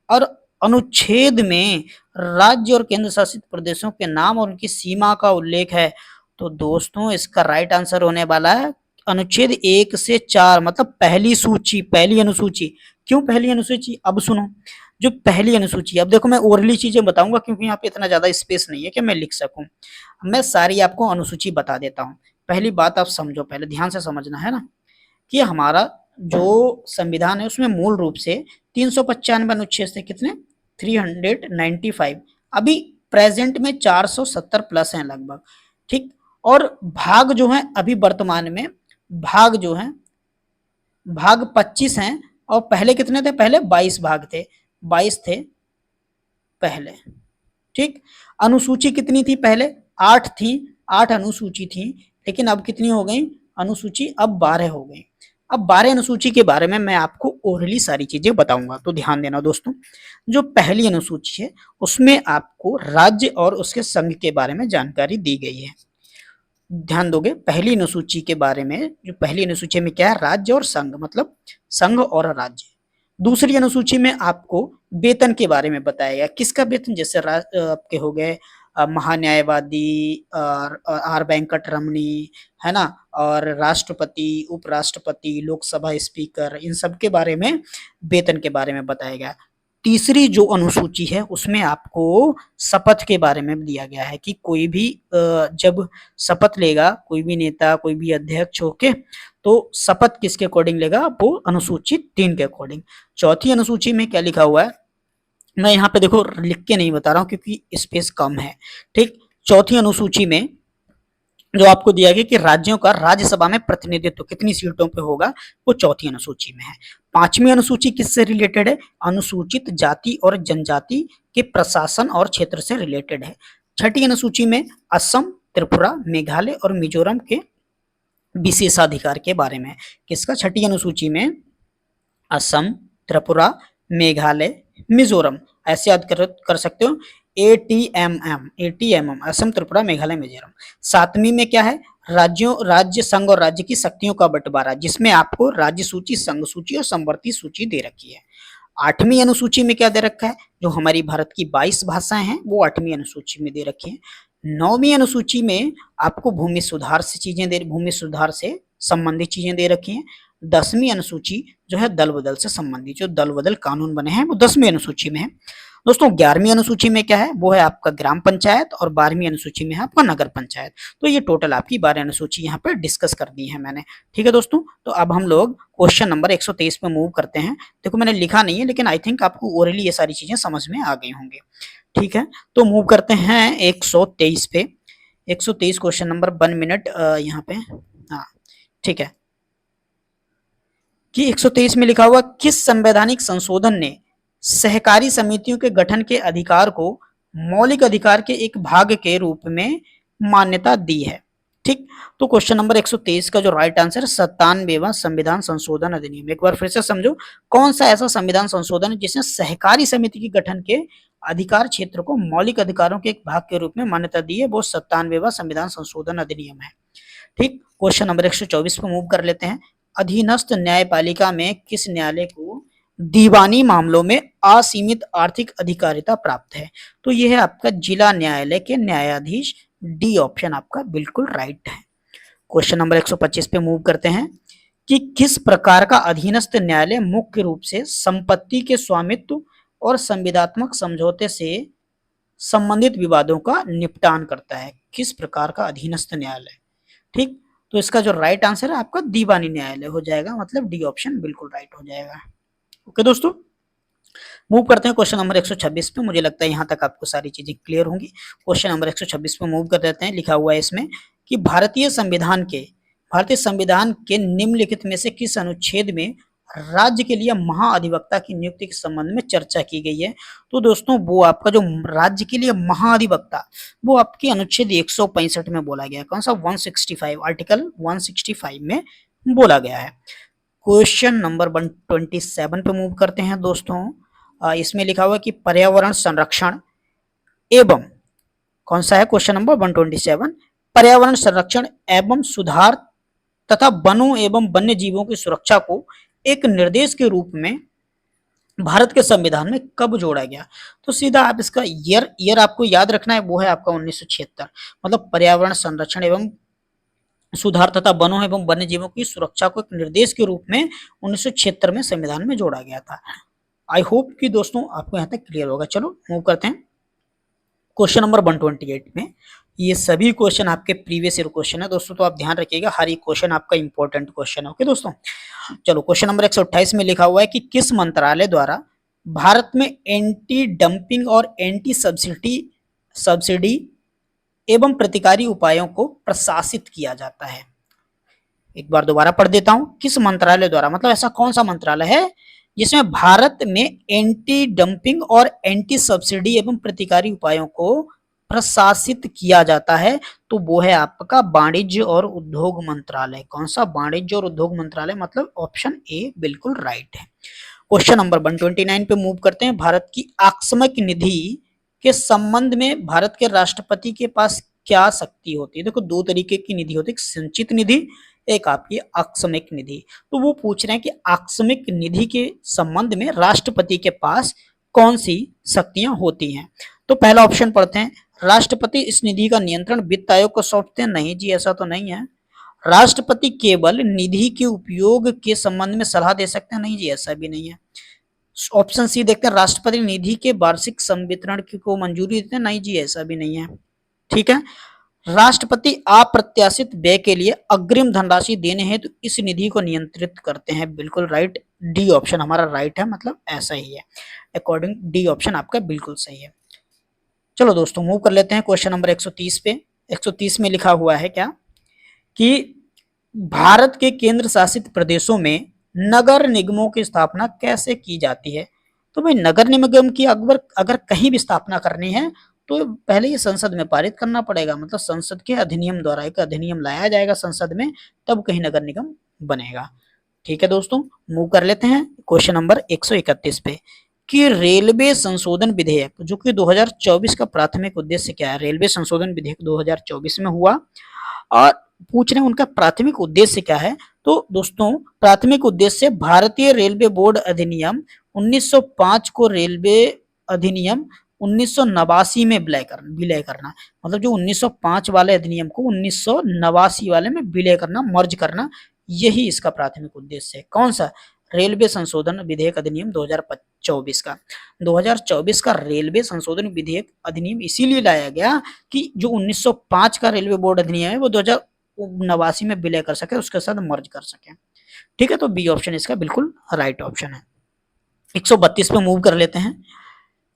Speaker 1: और अनुच्छेद में राज्य और केंद्र शासित प्रदेशों के नाम और उनकी सीमा का उल्लेख है। तो दोस्तों इसका राइट आंसर होने वाला है अनुच्छेद 1 से 4, मतलब पहली सूची, पहली अनुसूची। क्यों पहली अनुसूची, अब सुनो। जो पहली अनुसूची, अब देखो मैं ओरली चीजें बताऊंगा क्योंकि यहाँ पे इतना ज्यादा स्पेस नहीं है कि मैं लिख सकूं। मैं सारी आपको अनुसूची बता देता हूँ। पहली बात आप समझो, पहले ध्यान से समझना है ना, कि हमारा जो संविधान है उसमें मूल रूप से 395 अनुच्छेद से कितने 395, अभी प्रेजेंट में 470 प्लस हैं लगभग, ठीक। और भाग जो है अभी वर्तमान में भाग जो है भाग 25 हैं, और पहले कितने थे, पहले 22 भाग थे, 22 थे पहले, ठीक। अनुसूची कितनी थी पहले, 8 थी, 8 अनुसूची थी, लेकिन अब कितनी हो गई अनुसूची, अब 12 हो गई। अब 12 अनुसूची के बारे में मैं आपको ओरली सारी चीजें बताऊंगा, तो ध्यान देना दोस्तों। जो पहली अनुसूची है उसमें आपको राज्य और उसके संघ के बारे में जानकारी दी गई है। ध्यान दोगे, पहली अनुसूची के बारे में, जो पहली अनुसूची में क्या है, राज्य और संघ, मतलब संघ और राज्य। दूसरी अनुसूची में आपको वेतन के बारे में बताया गया, किसका वेतन, जैसे आपके हो गए महान्यायवादी आर वेंकट रमणी, है ना, और राष्ट्रपति, उपराष्ट्रपति, लोकसभा स्पीकर, इन सब के बारे में वेतन के बारे में बताया गया। तीसरी जो अनुसूची है उसमें आपको शपथ के बारे में दिया गया है कि कोई भी जब शपथ लेगा कोई भी नेता, कोई भी अध्यक्ष, ओके, तो शपथ किसके अकॉर्डिंग लेगा, वो अनुसूची 3 के अकॉर्डिंग। चौथी अनुसूची में क्या लिखा हुआ है, मैं यहाँ पे देखो लिख के नहीं बता रहा हूँ क्योंकि स्पेस कम है, ठीक। चौथी अनुसूची में जो आपको दिया गया कि राज्यों का राज्यसभा में प्रतिनिधित्व कितनी सीटों पे होगा, वो चौथी अनुसूची में है। पांचवी अनुसूची किससे रिलेटेड है, अनुसूचित जाति और जनजाति के प्रशासन और क्षेत्र से रिलेटेड है। छठी अनुसूची में असम, त्रिपुरा, मेघालय और मिजोरम के विशेषाधिकार के बारे में। किसका, छठी अनुसूची में असम, त्रिपुरा, मेघालय, मिजोरम, ऐसे याद कर सकते हो, ATMM, असम, त्रिपुरा, मेघालय, मिजोरम। सातवीं में क्या है, राज्य, संघ और राज्य की शक्तियों का बंटवारा, जिसमें आपको राज्य सूची, संघ सूची और समवर्ती सूची दे रखी है। आठवीं अनुसूची में क्या दे रखा है, जो हमारी भारत की 22 भाषाएं हैं वो आठवीं अनुसूची में दे रखी है। नौवीं अनुसूची में आपको भूमि सुधार से संबंधित चीजें दे रखी हैं। 10वीं अनुसूची जो है दल बदल से संबंधित, जो दल बदल कानून बने हैं वो 10वीं अनुसूची में है। दोस्तों 11वीं अनुसूची में क्या है, वो है आपका ग्राम पंचायत, और 12वीं अनुसूची में है आपका नगर पंचायत। तो ये टोटल आपकी 12 अनुसूची यहाँ पे डिस्कस कर दी है मैंने, ठीक है दोस्तों। तो अब हम लोग क्वेश्चन नंबर 123 पे मूव करते हैं। देखो मैंने लिखा नहीं है, लेकिन आई थिंक आपको ओरली ये सारी चीजें समझ में आ गई होंगे, ठीक है। तो मूव करते हैं 123 पे। 123 क्वेश्चन नंबर 1 मिनट यहाँ पे, हाँ ठीक है, कि 123 में लिखा हुआ किस संवैधानिक संशोधन ने सहकारी समितियों के गठन के अधिकार को मौलिक अधिकार के एक भाग के रूप में मान्यता दी है। ठीक। तो क्वेश्चन नंबर 123 का जो राइट आंसर है 97वां संविधान संशोधन अधिनियम। एक बार फिर से समझो, कौन सा ऐसा संविधान संशोधन है जिसने सहकारी समिति के गठन के अधिकार क्षेत्र को मौलिक अधिकारों के एक भाग के रूप में मान्यता दी है, वो 97वां संविधान संशोधन अधिनियम है। ठीक। क्वेश्चन नंबर 124 पे मूव कर लेते हैं। अधीनस्थ न्यायपालिका में किस न्यायालय को दीवानी मामलों में असीमित आर्थिक अधिकारिता प्राप्त है? तो यह है आपका जिला न्यायालय के न्यायाधीश। डी ऑप्शन आपका बिल्कुल राइट है। क्वेश्चन नंबर 125 पे मूव करते हैं कि किस प्रकार का अधीनस्थ न्यायालय मुख्य रूप से संपत्ति के स्वामित्व और संविदात्मक समझौते से संबंधित विवादों का निपटान करता है? किस प्रकार का अधीनस्थ न्यायालय? ठीक। तो इसका जो राइट आंसर है आपका दीवानी न्यायालय हो जाएगा, मतलब डी ऑप्शन बिल्कुल राइट हो जाएगा। ओके दोस्तों, मूव करते हैं क्वेश्चन नंबर 126 पे। मुझे लगता है यहां तक आपको सारी चीजें क्लियर होंगी। क्वेश्चन नंबर 126 पे मूव कर देते हैं। लिखा हुआ है इसमें कि भारतीय संविधान के निम्नलिखित में से किस अनुच्छेद में राज्य के लिए महाअधिवक्ता की नियुक्ति के संबंध में चर्चा की गई है? तो दोस्तों वो आपका जो राज्य के लिए महाअधिवक्ता, वो आपके अनुच्छेद 165 में बोला गया है। कौन सा? 165, आर्टिकल 165 में बोला गया है। क्वेश्चन नंबर 127 पे मूव करते हैं दोस्तों। इसमें लिखा हुआ है कि पर्यावरण संरक्षण एवं, कौन सा है क्वेश्चन नंबर 127, पर्यावरण संरक्षण एवं सुधार तथा वनों एवं वन्य जीवों की सुरक्षा को एक निर्देश के रूप में भारत के संविधान में कब जोड़ा गया? तो सीधा आप इसका ईयर आपको याद रखना है, वो है आपका 1976। मतलब पर्यावरण संरक्षण एवं सुधार तथा वनों एवं वन्य जीवों की सुरक्षा को एक निर्देश के रूप में 1976 में संविधान में जोड़ा गया था। आई होप कि दोस्तों आपको यहाँ तक क्लियर होगा। चलो मूव करते हैं क्वेश्चन नंबर 128 में। ये सभी क्वेश्चन आपके प्रीवियस ईयर क्वेश्चन है दोस्तों, तो आप ध्यान रखिएगा, हर एक क्वेश्चन आपका इंपॉर्टेंट क्वेश्चन है। ओके दोस्तों, चलो क्वेश्चन नंबर 128 में लिखा हुआ है कि किस मंत्रालय द्वारा भारत में एंटी डंपिंग और एंटी सब्सिडी एवं प्रतिकारी उपायों को प्रशासित किया जाता है? एक बार दोबारा पढ़ देता हूं। किस मंत्रालय द्वारा, मतलब ऐसा कौन सा मंत्रालय है जिसमें भारत में एंटी डंपिंग और एंटी सब्सिडी एवं प्रतिकारी उपायों को प्रशासित किया जाता है? तो वो है आपका वाणिज्य और उद्योग मंत्रालय। कौन सा? वाणिज्य और उद्योग मंत्रालय, मतलब ऑप्शन ए बिल्कुल राइट है। क्वेश्चन नंबर 129 पे मूव करते हैं। भारत की आकस्मिक निधि के संबंध में भारत के राष्ट्रपति के पास क्या शक्ति होती है? देखो दो तरीके की निधि होती है, एक संचित निधि, एक आपकी आकस्मिक निधि। तो वो पूछ रहे हैं कि आकस्मिक निधि के संबंध में राष्ट्रपति के पास कौन सी शक्तियां होती हैं? तो पहला ऑप्शन पढ़ते हैं, राष्ट्रपति इस निधि का नियंत्रण वित्त आयोग को सौंपते हैं। नहीं जी, ऐसा तो नहीं है। राष्ट्रपति केवल निधि के उपयोग के संबंध में सलाह दे सकते हैं। नहीं जी, ऐसा भी नहीं है। ऑप्शन सी देखते हैं, राष्ट्रपति निधि के वार्षिक संवितरण को मंजूरी देते हैं। नहीं जी, ऐसा भी नहीं है। ठीक है। राष्ट्रपति अप्रत्याशित व्यय के लिए अग्रिम धनराशि देने हेतु इस निधि को नियंत्रित करते हैं। बिल्कुल राइट, डी ऑप्शन हमारा राइट है, मतलब ऐसा ही है। अकॉर्डिंग डी ऑप्शन आपका बिल्कुल सही है। चलो दोस्तों मूव कर लेते हैं क्वेश्चन नंबर 130 पे। 130 में लिखा हुआ है क्या कि भारत के केंद्र शासित प्रदेशों में नगर निगमों की स्थापना कैसे की जाती है? तो भाई नगर निगम की अगर कहीं भी स्थापना करनी है तो पहले ये संसद में पारित करना पड़ेगा, मतलब संसद के अधिनियम द्वारा एक अधिनियम लाया जाएगा संसद में, तब कहीं नगर निगम बनेगा। ठीक है दोस्तों, मूव कर लेते हैं क्वेश्चन नंबर 131 पे कि रेलवे संशोधन विधेयक जो कि 2024 का प्राथमिक उद्देश्य क्या है? रेलवे संशोधन विधेयक 2024 में हुआ और पूछ रहे हैं उनका प्राथमिक उद्देश्य क्या है? तो दोस्तों प्राथमिक उद्देश्य भारतीय रेलवे बोर्ड अधिनियम 1905 को रेलवे अधिनियम 1989 में विलय करना, मतलब जो 1905 वाले अधिनियम को 1989 वाले में विलय करना, मर्ज करना, यही इसका प्राथमिक उद्देश्य है। कौन सा? रेलवे संशोधन विधेयक अधिनियम 2024 का। 2024 का रेलवे संशोधन विधेयक अधिनियम इसीलिए लाया गया कि जो 1905 का रेलवे बोर्ड अधिनियम है वो 2089 में विलय कर सके, उसके साथ मर्ज कर सके। ठीक है, तो बी ऑप्शन इसका बिल्कुल राइट ऑप्शन है। 132 पे मूव कर लेते हैं।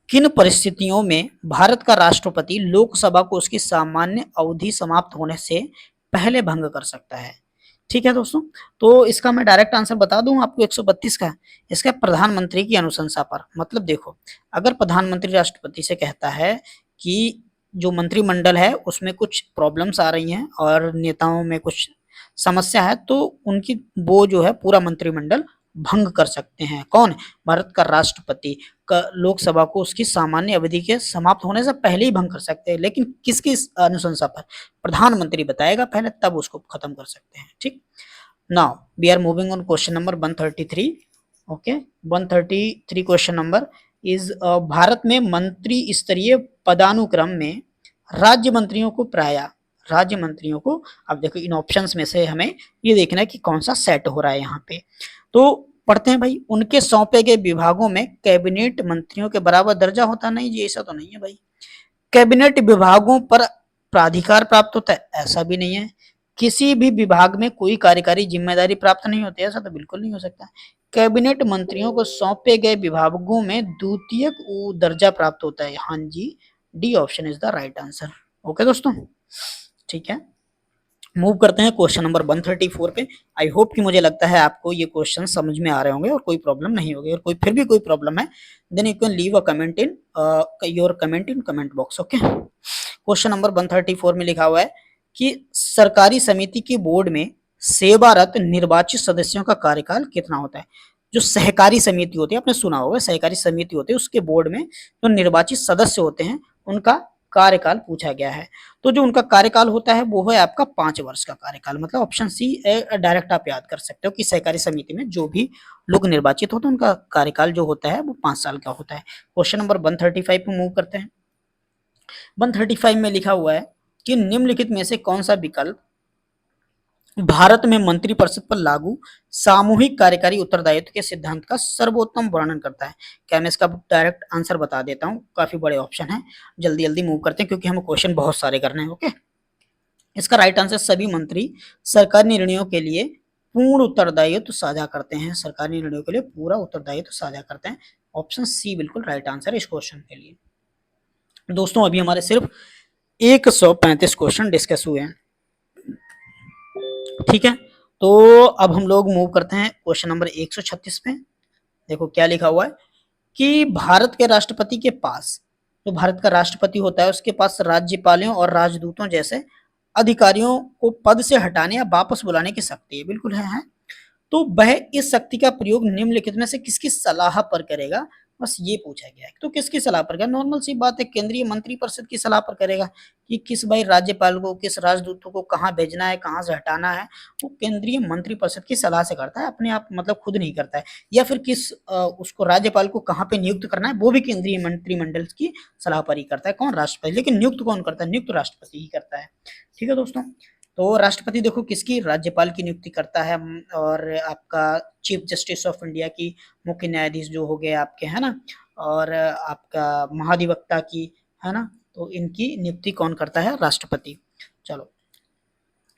Speaker 1: किन परिस्थितियों में भारत का राष्ट्रपति लोकसभा को उसकी सामान्य अवधि समाप्त होने से पहले भंग कर सकता है? ठीक है दोस्तों, तो इसका मैं डायरेक्ट आंसर बता दूं आपको 132 का। इसका प्रधानमंत्री की अनुशंसा पर, मतलब देखो अगर प्रधानमंत्री राष्ट्रपति से कहता है कि जो मंत्रिमंडल है उसमें कुछ प्रॉब्लम्स आ रही हैं और नेताओं में कुछ समस्या है, तो उनकी वो जो है पूरा मंत्रिमंडल भंग कर सकते हैं। कौन? भारत का राष्ट्रपति का लोकसभा को उसकी सामान्य अवधि के समाप्त होने से पहले ही भंग कर सकते हैं, लेकिन किसकी अनुशंसा पर? प्रधानमंत्री बताएगा पहले, तब उसको खत्म कर सकते हैं। ठीक, now we are moving on question number 133। Okay, 133 question number is Bharat में मंत्री स्तरीय पदानुक्रम में राज्य मंत्रियों को अब देखो इन ऑप्शंस में से हमें ये देखना है कि कौन सा सेट हो रहा है यहाँ पे। तो पढ़ते हैं भाई, उनके सौंपे गए विभागों में कैबिनेट मंत्रियों के बराबर दर्जा होता नहीं जी, ऐसा तो नहीं है भाई। कैबिनेट विभागों पर प्राधिकार प्राप्त होता है, ऐसा भी नहीं है। किसी भी विभाग में कोई कार्यकारी जिम्मेदारी प्राप्त नहीं होती, ऐसा तो बिल्कुल नहीं हो सकता। कैबिनेट मंत्रियों को सौंपे गए विभागों में द्वितीयक दर्जा प्राप्त होता है। हाँ जी, D option is the right answer. Okay दोस्तों, ठीक है, मूव करते हैं क्वेश्चन नंबर 134 पे। आई होप कि मुझे लगता है आपको ये क्वेश्चन समझ में आ रहे होंगे और कोई प्रॉब्लम नहीं होगी, और कोई फिर भी कोई प्रॉब्लम है then you can leave a comment in your comment in comment box. Okay, question number 134 में लिखा हुआ है कि सरकारी समिति के बोर्ड में सेवारत निर्वाचित सदस्यों का कार्यकाल कितना होता है? जो सहकारी समिति होती है, आपने सुना होगा सहकारी समिति होती है, उसके बोर्ड में जो निर्वाचित सदस्य होते हैं उनका कार्यकाल पूछा गया है। तो जो उनका कार्यकाल होता है वो है आपका 5 वर्ष का कार्यकाल, मतलब ऑप्शन सी डायरेक्ट आप याद कर सकते हो कि सहकारी समिति में जो भी लोग निर्वाचित होते हैं उनका कार्यकाल जो होता है वो 5 साल का होता है। क्वेश्चन नंबर 135 पे मूव करते हैं। 135 में लिखा हुआ है कि निम्नलिखित में से कौन सा विकल्प भारत में मंत्रिपरिषद पर लागू सामूहिक कार्यकारी उत्तरदायित्व के सिद्धांत का सर्वोत्तम वर्णन करता है? क्या मैं इसका डायरेक्ट आंसर बता देता हूँ, काफी बड़े ऑप्शन है, जल्दी जल्दी मूव करते हैं क्योंकि हमें क्वेश्चन बहुत सारे करने हैं। ओके, इसका राइट आंसर सभी मंत्री सरकारी निर्णयों के लिए पूर्ण उत्तरदायित्व साझा करते हैं। सरकारी निर्णयों के लिए पूरा उत्तरदायित्व साझा करते हैं। ऑप्शन सी बिल्कुल राइट आंसर है इस क्वेश्चन के लिए। दोस्तों अभी हमारे सिर्फ 135 क्वेश्चन डिस्कस हुए हैं, ठीक है। तो अब हम लोग मूव करते हैं क्वेश्चन नंबर 136 पे। देखो क्या लिखा हुआ है कि भारत के राष्ट्रपति के पास, जो भारत का राष्ट्रपति होता है उसके पास राज्यपालों और राजदूतों जैसे अधिकारियों को पद से हटाने या वापस बुलाने की शक्ति है। बिल्कुल है। तो वह इस शक्ति का प्रयोग निम्नलिखित में से किसकी सलाह पर करेगा? बस ये पूछा गया है। तो किसकी सलाह पर? क्या नॉर्मल सी बात है, केंद्रीय मंत्रिपरिषद की सलाह पर करेगा कि किस भाई राज्यपाल को, किस राजदूतों को कहाँ भेजना है, कहाँ से हटाना है, वो केंद्रीय मंत्रिपरिषद की सलाह से करता है, अपने आप मतलब खुद नहीं करता है। या फिर किस उसको राज्यपाल को कहाँ पे नियुक्त करना है वो भी केंद्रीय मंत्रिमंडल की सलाह पर ही करता है। कौन? राष्ट्रपति। लेकिन नियुक्त कौन करता है? नियुक्त राष्ट्रपति ही करता है। ठीक है दोस्तों, तो राष्ट्रपति देखो किसकी? राज्यपाल की नियुक्ति करता है, और आपका चीफ जस्टिस ऑफ इंडिया की, मुख्य न्यायाधीश जो हो गए आपके, है ना, और आपका महाधिवक्ता की, है ना, तो इनकी नियुक्ति कौन करता है? राष्ट्रपति। चलो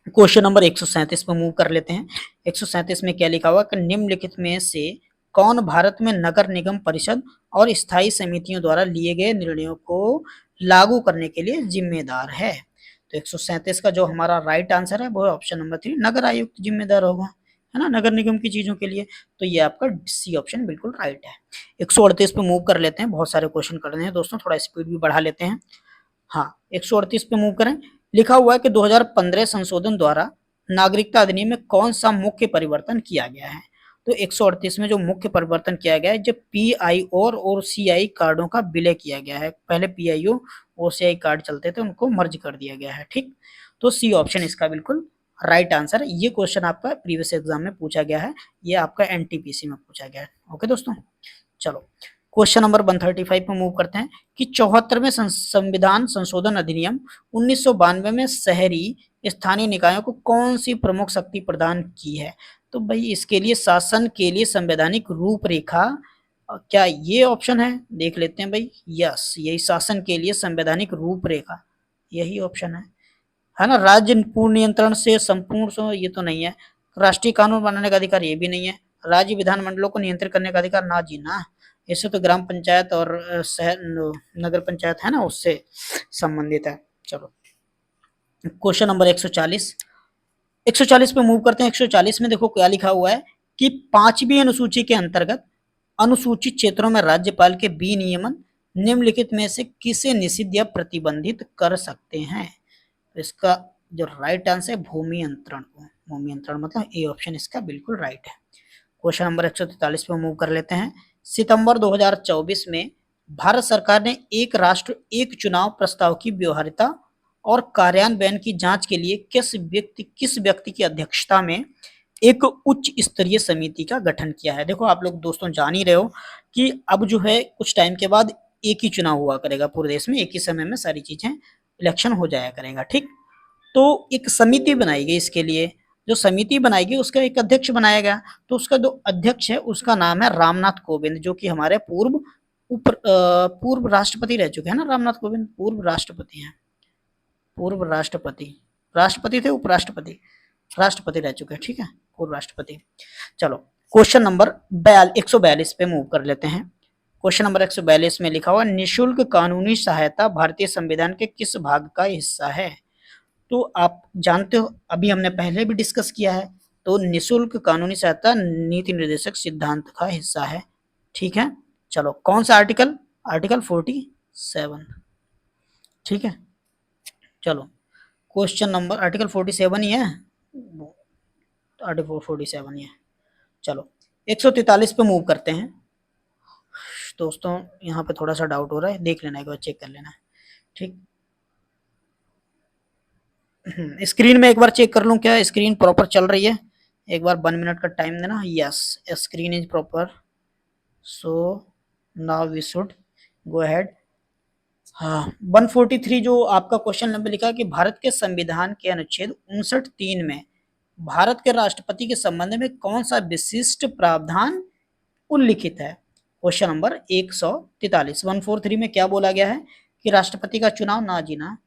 Speaker 1: क्वेश्चन नंबर 137 पे मूव कर लेते हैं। 137 में क्या लिखा हुआ कि निम्नलिखित में से कौन भारत में नगर निगम परिषद और स्थायी समितियों द्वारा लिए गए निर्णयों को लागू करने के लिए जिम्मेदार है? तो 137 का जो हमारा राइट आंसर है वो है ऑप्शन नंबर 3, नगर आयुक्त जिम्मेदार होगा, है ना, नगर निगम की चीजों के लिए। तो ये आपका सी ऑप्शन बिल्कुल राइट है। 138 पे मूव कर लेते हैं, बहुत सारे क्वेश्चन करने हैं दोस्तों, थोड़ा स्पीड भी बढ़ा लेते हैं। हाँ 138 पे मूव करें। लिखा हुआ है कि 2015 संशोधन द्वारा नागरिकता अधिनियम में कौन सा मुख्य परिवर्तन किया गया है? तो 138 में जो मुख्य परिवर्तन किया गया है, जब पीआईओ और सीआई कार्डों का विलय किया गया है। पहले पीआईओ और सीआई कार्ड चलते थे, उनको मर्ज कर दिया गया है। ठीक, तो सी ऑप्शन इसका बिल्कुल राइट आंसर है। ये क्वेश्चन आपका प्रीवियस एग्जाम में पूछा गया है, ये आपका एनटीपीसी में पूछा गया है। ओके दोस्तों, चलो क्वेश्चन नंबर 135 पे मूव करते हैं कि 74वें संविधान संशोधन अधिनियम 1992 में शहरी स्थानीय निकायों को कौन सी प्रमुख शक्ति प्रदान की है? तो भाई इसके लिए शासन के लिए संवैधानिक रूपरेखा, क्या ये ऑप्शन है? देख लेते हैं भाई। यस, यही शासन के लिए संवैधानिक रूपरेखा, यही ऑप्शन है ना। राज्य पूर्ण नियंत्रण से संपूर्ण, ये तो नहीं है। राष्ट्रीय कानून बनाने का अधिकार, ये भी नहीं है। राज्य विधानमंडलों को नियंत्रित करने का अधिकार, ना जी ना, इससे तो ग्राम पंचायत और शहर नगर पंचायत है ना, उससे संबंधित है। चलो क्वेश्चन नंबर 140 पे मूव करते हैं। 140 में देखो क्या लिखा हुआ है कि 5वीं अनुसूची के अंतर्गत अनुसूचित क्षेत्रों में राज्यपाल के विनियमन निम्नलिखित में से किसे निषिद्ध या प्रतिबंधित कर सकते हैं? तो इसका जो राइट आंसर है भूमि अंतरण को, भूमि अंतरण मतलब ए ऑप्शन इसका बिल्कुल राइट है। क्वेश्चन नंबर 143 पे मूव कर लेते हैं। सितंबर 2024 में भारत सरकार ने एक राष्ट्र एक चुनाव प्रस्ताव की व्यवहार्यता और कार्यान्वयन की जांच के लिए किस व्यक्ति की अध्यक्षता में एक उच्च स्तरीय समिति का गठन किया है? देखो आप लोग दोस्तों जान ही रहे हो कि अब जो है कुछ टाइम के बाद एक ही चुनाव हुआ करेगा पूरे देश में, एक ही समय में सारी चीजें इलेक्शन हो जाया करेगा, ठीक। तो एक समिति बनाई गई इसके लिए, जो समिति बनाई गई उसका एक अध्यक्ष बनाया गया। तो उसका जो अध्यक्ष है उसका नाम है रामनाथ कोविंद, जो कि हमारे पूर्व राष्ट्रपति रह चुके हैं ना। रामनाथ कोविंद पूर्व राष्ट्रपति हैं, पूर्व राष्ट्रपति, राष्ट्रपति थे उपराष्ट्रपति, राष्ट्रपति रह चुके हैं, ठीक है, पूर्व राष्ट्रपति। चलो क्वेश्चन नंबर 142 पे मूव कर लेते हैं। क्वेश्चन नंबर 142 में लिखा हुआ निःशुल्क कानूनी सहायता भारतीय संविधान के किस भाग का हिस्सा है? तो आप जानते हो, अभी हमने पहले भी डिस्कस किया है, तो निःशुल्क कानूनी सहायता नीति निर्देशक सिद्धांत का हिस्सा है, ठीक है। चलो कौन सा आर्टिकल? आर्टिकल 47, ठीक है। चलो क्वेश्चन नंबर आर्टिकल 47 ही है, आर्टिकल 47 ही है। चलो 143 पे मूव करते हैं। दोस्तों यहाँ पे थोड़ा सा डाउट हो रहा है, देख लेना, एक बार चेक कर लेना, ठीक। स्क्रीन में एक बार चेक कर लूं क्या स्क्रीन प्रॉपर चल रही है? एक बार 1 मिनट का टाइम देना। Yes, screen is proper, so now we should go ahead. हाँ 143 जो आपका क्वेश्चन नंबर लिखा है कि भारत के संविधान के अनुच्छेद 59(3) में भारत के राष्ट्रपति के संबंध में कौन सा विशिष्ट प्रावधान उल्लिखित है? क्वेश्चन नंबर 143 143 में क्या बोला गया है कि राष्ट्रपति का चुनाव ना जीना,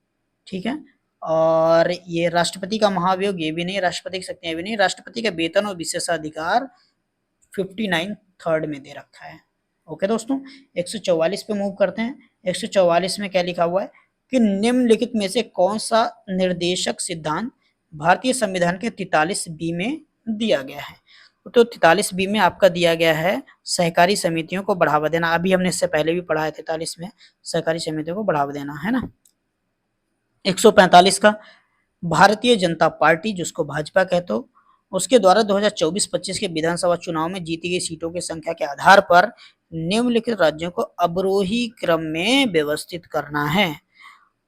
Speaker 1: ठीक है। और ये राष्ट्रपति का महाभियोग ये भी नहीं, राष्ट्रपति की शक्तियां भी नहीं, राष्ट्रपति का वेतन और विशेषाधिकार 59 थर्ड में दे रखा है। ओके दोस्तों 144 पे मूव करते हैं। 144 में क्या लिखा हुआ है कि निम्नलिखित में से कौन सा निर्देशक सिद्धांत भारतीय संविधान के 43 बी में दिया गया है? तो 43 बी में आपका दिया गया है सहकारी समितियों को बढ़ावा देना। अभी हमने इससे पहले भी पढ़ा है 43 में सहकारी समितियों को बढ़ावा देना, है ना। 145 का भारतीय जनता पार्टी जिसको भाजपा कहते हो उसके द्वारा 2024-25 के विधानसभा चुनाव में जीती गई सीटों की संख्या के आधार पर निम्नलिखित राज्यों को अवरोही क्रम में व्यवस्थित करना है।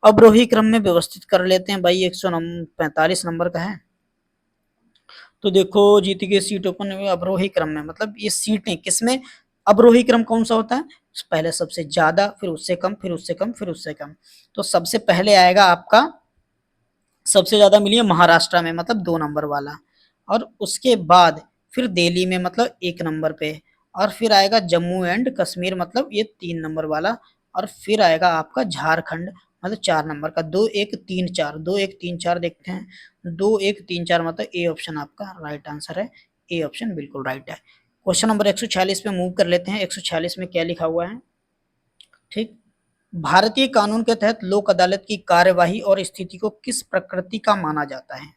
Speaker 1: अवरोही क्रम में व्यवस्थित कर लेते हैं भाई। 145 नंबर का है, तो देखो जीती गई सीटों को अवरोही क्रम में, मतलब ये सीटें किसमें, अवरोही क्रम कौन सा होता है? पहले सबसे ज्यादा, फिर उससे कम, फिर उससे कम, फिर उससे कम। तो सबसे पहले आएगा आपका, सबसे ज्यादा मिली है महाराष्ट्र में, मतलब 2 नंबर वाला, और उसके बाद फिर दिल्ली में मतलब 1 नंबर पे, और फिर आएगा जम्मू एंड कश्मीर मतलब ये 3 नंबर वाला, और फिर आएगा आपका झारखंड मतलब 4 नंबर का। 2 1 3 4, 2 1 3 4 देखते हैं, 2 1 3 4 मतलब ए ऑप्शन आपका राइट आंसर है, ए ऑप्शन बिल्कुल राइट है। क्वेश्चन नंबर 146 पे मूव कर लेते हैं। 146 में क्या लिखा हुआ है, ठीक। भारतीय कानून के तहत लोक अदालत की कार्यवाही और स्थिति को किस प्रकृति का माना जाता है?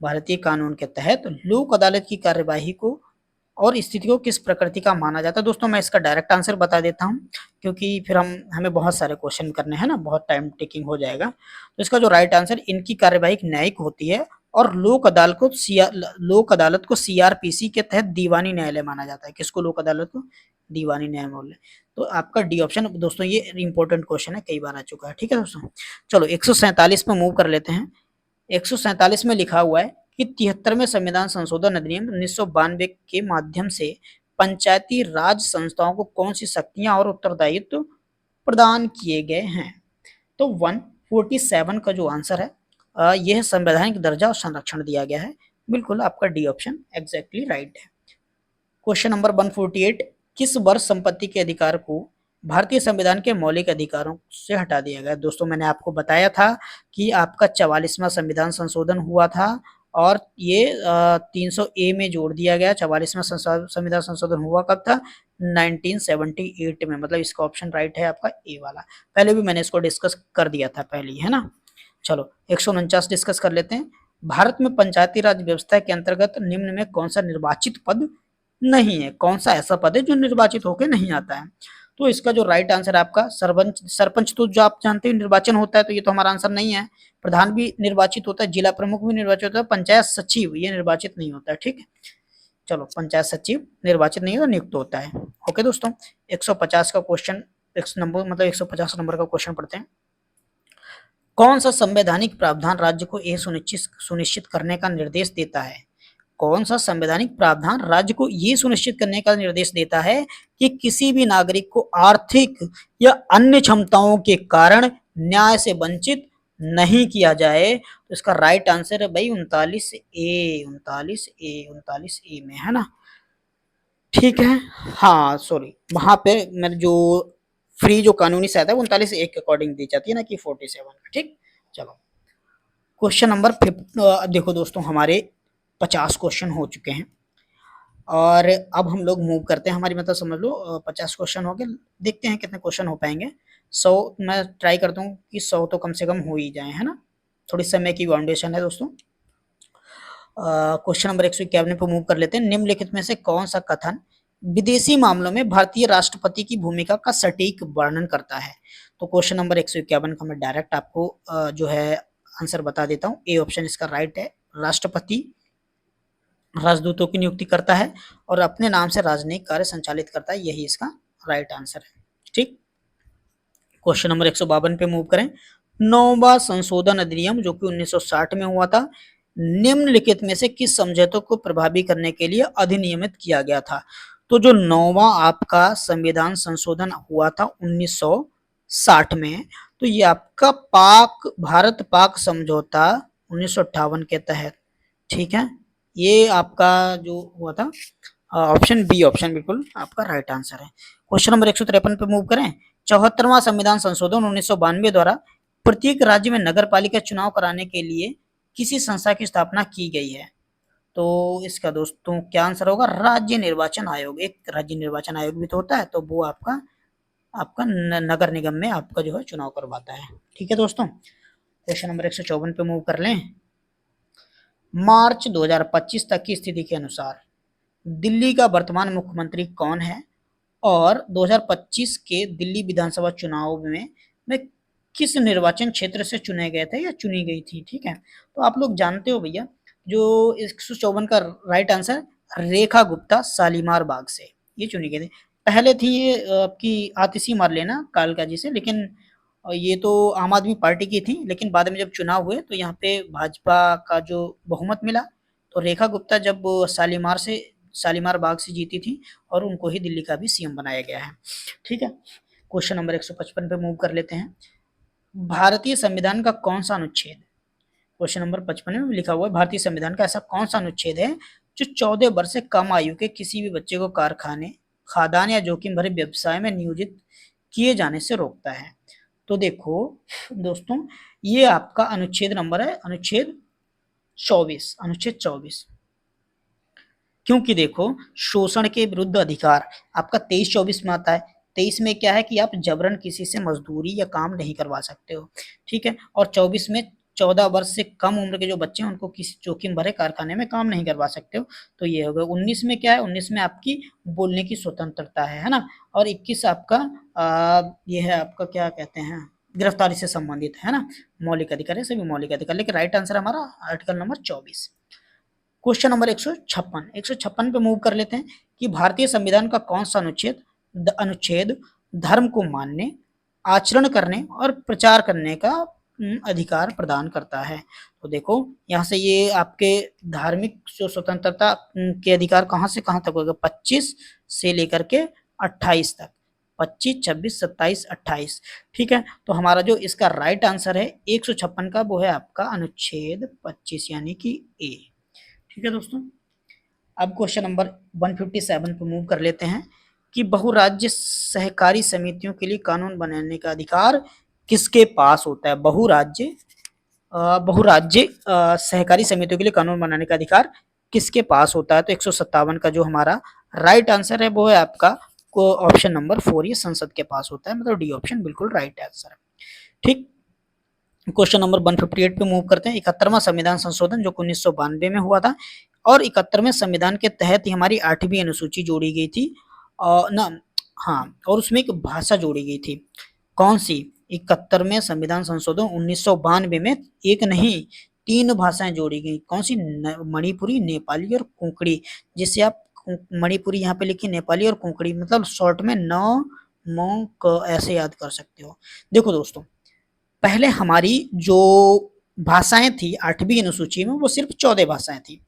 Speaker 1: भारतीय कानून के तहत लोक अदालत की कार्यवाही को और स्थिति को किस प्रकृति का माना जाता है? दोस्तों मैं इसका डायरेक्ट आंसर बता देता हूं, क्योंकि फिर हमें बहुत सारे क्वेश्चन करने हैं ना, बहुत टाइम टेकिंग हो जाएगा। तो इसका जो राइट आंसर, इनकी कार्यवाही न्यायिक होती है और लोक अदालत को सीआरपीसी के तहत दीवानी न्यायालय माना जाता है। किसको? लोक अदालत को दीवानी न्यायालय। तो आपका डी ऑप्शन दोस्तों, ये इंपॉर्टेंट क्वेश्चन है, कई बार आ चुका है, ठीक है दोस्तों। चलो 147 पे मूव कर लेते हैं। 147 में लिखा हुआ है कि 73वें संविधान संशोधन अधिनियम 1992 के माध्यम से पंचायती राज संस्थाओं को कौन सी शक्तियां और उत्तरदायित्व प्रदान किए गए हैं? तो 147 का जो आंसर है यह संवैधानिक दर्जा और संरक्षण दिया गया है, बिल्कुल आपका डी ऑप्शन एग्जैक्टली राइट है। क्वेश्चन नंबर 148, किस वर्ष संपत्ति के अधिकार को भारतीय संविधान के मौलिक अधिकारों से हटा दिया गया? दोस्तों मैंने आपको बताया था कि आपका 44वां संविधान संशोधन हुआ था और ये 300 ए में जोड़ दिया गया। 44वां संविधान संशोधन हुआ कब था? 1978 में, मतलब इसका ऑप्शन राइट है आपका ए वाला। पहले भी मैंने इसको डिस्कस कर दिया था पहले, है ना। चलो 149 डिस्कस कर लेते हैं। भारत में पंचायती राज व्यवस्था के अंतर्गत निम्न में कौन सा निर्वाचित पद नहीं है? कौन सा ऐसा पद है जो निर्वाचित होकर नहीं आता है? तो इसका जो राइट आंसर है आपका सरपंच। सरपंच तो जो आप जानते हो निर्वाचन होता है, तो ये तो हमारा आंसर नहीं है। प्रधान भी निर्वाचित होता है, जिला प्रमुख भी निर्वाचित होता है, पंचायत सचिव ये निर्वाचित नहीं होता है। ठीक है, चलो पंचायत सचिव निर्वाचित नहीं होता, नियुक्त होता है। ओके दोस्तों, 150 का क्वेश्चन, 100 नंबर मतलब 150 नंबर का क्वेश्चन पढ़ते हैं। कौन सा संवैधानिक प्रावधान राज्य को यह सुनिश्चित करने का निर्देश देता है? कौन सा संवैधानिक प्रावधान राज्य को ये सुनिश्चित करने का निर्देश देता है कि किसी भी नागरिक को आर्थिक या अन्य क्षमताओं के कारण न्याय से वंचित नहीं किया जाए? तो इसका राइट आंसर है भाई 39 ए, 39 ए में है ना। ठीक है, हाँ सॉरी, वहां पे मैंने जो फ्री जो कानूनी सहायता है 39 ए के अकॉर्डिंग दी जाती है ना कि 47। ठीक, चलो क्वेश्चन नंबर देखो दोस्तों, हमारे 50 क्वेश्चन हो चुके हैं और अब हम लोग मूव करते हैं। हमारी मतलब समझ लो 50 क्वेश्चन हो गए, देखते हैं कितने क्वेश्चन हो पाएंगे। 100 मैं ट्राई करता हूँ कि 100 तो कम से कम हो ही जाए, है ना। थोड़ी समय की बाउंडेशन है दोस्तों। क्वेश्चन नंबर 151 पे मूव कर लेते हैं। निम्नलिखित में से कौन सा कथन विदेशी मामलों में भारतीय राष्ट्रपति की भूमिका का सटीक वर्णन करता है? तो क्वेश्चन नंबर 151 का मैं डायरेक्ट आपको जो है आंसर बता देता हूँ। ए ऑप्शन इसका राइट है। राष्ट्रपति राजदूतों की नियुक्ति करता है और अपने नाम से राजनयिक कार्य संचालित करता है, यही इसका राइट आंसर है। ठीक, क्वेश्चन नंबर 152 पे मूव करें। 9वां संशोधन अधिनियम जो कि 1960 में हुआ था, निम्नलिखित में से किस समझौते को प्रभावी करने के लिए अधिनियमित किया गया था? तो जो 9वां आपका संविधान संशोधन हुआ था 1960 में, तो ये आपका भारत पाक समझौता 1958 के तहत। ठीक है, ये आपका जो हुआ था ऑप्शन बी ऑप्शन बिल्कुल आपका राइट आंसर है। क्वेश्चन नंबर 153 पे मूव करें। 74वां संविधान संशोधन 1992 द्वारा प्रत्येक राज्य में नगर पालिका चुनाव कराने के लिए किसी संस्था की स्थापना की गई है? तो इसका दोस्तों क्या आंसर होगा? राज्य निर्वाचन आयोग। एक राज्य निर्वाचन आयोग भी तो होता है, तो वो आपका आपका नगर निगम में आपका जो है चुनाव करवाता है। ठीक है दोस्तों, क्वेश्चन नंबर 154 पे मूव कर लें। मार्च 2025 तक की स्थिति के अनुसार दिल्ली का वर्तमान मुख्यमंत्री कौन है और 2025 के दिल्ली विधानसभा चुनाव में किस निर्वाचन क्षेत्र से चुने गए थे या चुनी गई थी? ठीक है, तो आप लोग जानते हो भैया, जो 154 का राइट आंसर रेखा गुप्ता शालीमार बाग से ये चुनी गई थी। पहले थी ये आपकी आतिशी मारलेना कालका जी से, लेकिन ये तो आम आदमी पार्टी की थी, लेकिन बाद में जब चुनाव हुए तो यहाँ पे भाजपा का जो बहुमत मिला, तो रेखा गुप्ता जब शालीमार बाग से जीती थी और उनको ही दिल्ली का भी सीएम बनाया गया है। ठीक है, क्वेश्चन नंबर 155 पे मूव कर लेते हैं। भारतीय संविधान का कौन सा अनुच्छेद, क्वेश्चन नंबर 55 में लिखा हुआ है, भारतीय संविधान का ऐसा कौन सा अनुच्छेद है जो 14 वर्ष से कम आयु के किसी भी बच्चे को कारखाने, खादान या जोखिम भरे व्यवसाय में नियोजित किए जाने से रोकता है? तो देखो दोस्तों, ये आपका अनुच्छेद नंबर है अनुच्छेद 24, अनुच्छेद 24। क्योंकि देखो शोषण के विरुद्ध अधिकार आपका 23-24 में आता है। 23 में क्या है कि आप जबरन किसी से मजदूरी या काम नहीं करवा सकते हो। ठीक है, और 24 में 14 वर्ष से कम उम्र के जो बच्चे हैं उनको किसी जोखिम भरे कारखाने में काम नहीं करवा सकते हो। तो ये होगा। 19 में क्या है? 19 में आपकी बोलने की स्वतंत्रता है ना। और 21 आपका ये है आपका क्या कहते हैं, गिरफ्तारी से संबंधित है ना, मौलिक अधिकार है, सभी मौलिक अधिकार। लेकिन राइट आंसर हमारा आर्टिकल नंबर 24। क्वेश्चन नंबर 156 पे मूव कर लेते हैं कि भारतीय संविधान का कौन सा अनुच्छेद धर्म को मानने, आचरण करने और प्रचार करने का अधिकार प्रदान करता है? तो देखो यहाँ से ये आपके धार्मिक जो स्वतंत्रता के अधिकार कहाँ से कहाँ तक होगा? 25 से लेकर के 28 तक, 25, 26, 27, 28। ठीक है, तो हमारा जो इसका राइट आंसर है 156 का, वो है आपका अनुच्छेद 25 यानी कि ए। ठीक है दोस्तों, अब क्वेश्चन नंबर 157 पे मूव कर लेते हैं कि बहुराज्य सहकारी समितियों के लिए कानून बनाने का अधिकार किसके पास होता है? बहुराज्य सहकारी समितियों के लिए कानून बनाने का अधिकार किसके पास होता है? तो 157 का जो हमारा राइट आंसर है वो है आपका ऑप्शन नंबर 4, ये संसद के पास होता है, मतलब डी ऑप्शन बिल्कुल राइट आंसर है। ठीक, क्वेश्चन नंबर 158 पे मूव करते हैं। 71वां संविधान संशोधन जो 1992 में हुआ था और 71वें संविधान के तहत ही हमारी 8वीं अनुसूची जोड़ी गई थी ना, हाँ, और उसमें एक भाषा जोड़ी गई थी। कौन सी? 71वें संविधान संशोधन 1992 में एक नहीं 3 भाषाएं जोड़ी गई। कौन सी? मणिपुरी, नेपाली और कोंकणी। जिसे आप मणिपुरी यहाँ पे लिखिए, नेपाली और कोंकणी, मतलब शॉर्ट में न म क ऐसे याद कर सकते हो। देखो दोस्तों, पहले हमारी जो भाषाएं थी 8वीं अनुसूची में वो सिर्फ 14 भाषाएं थी।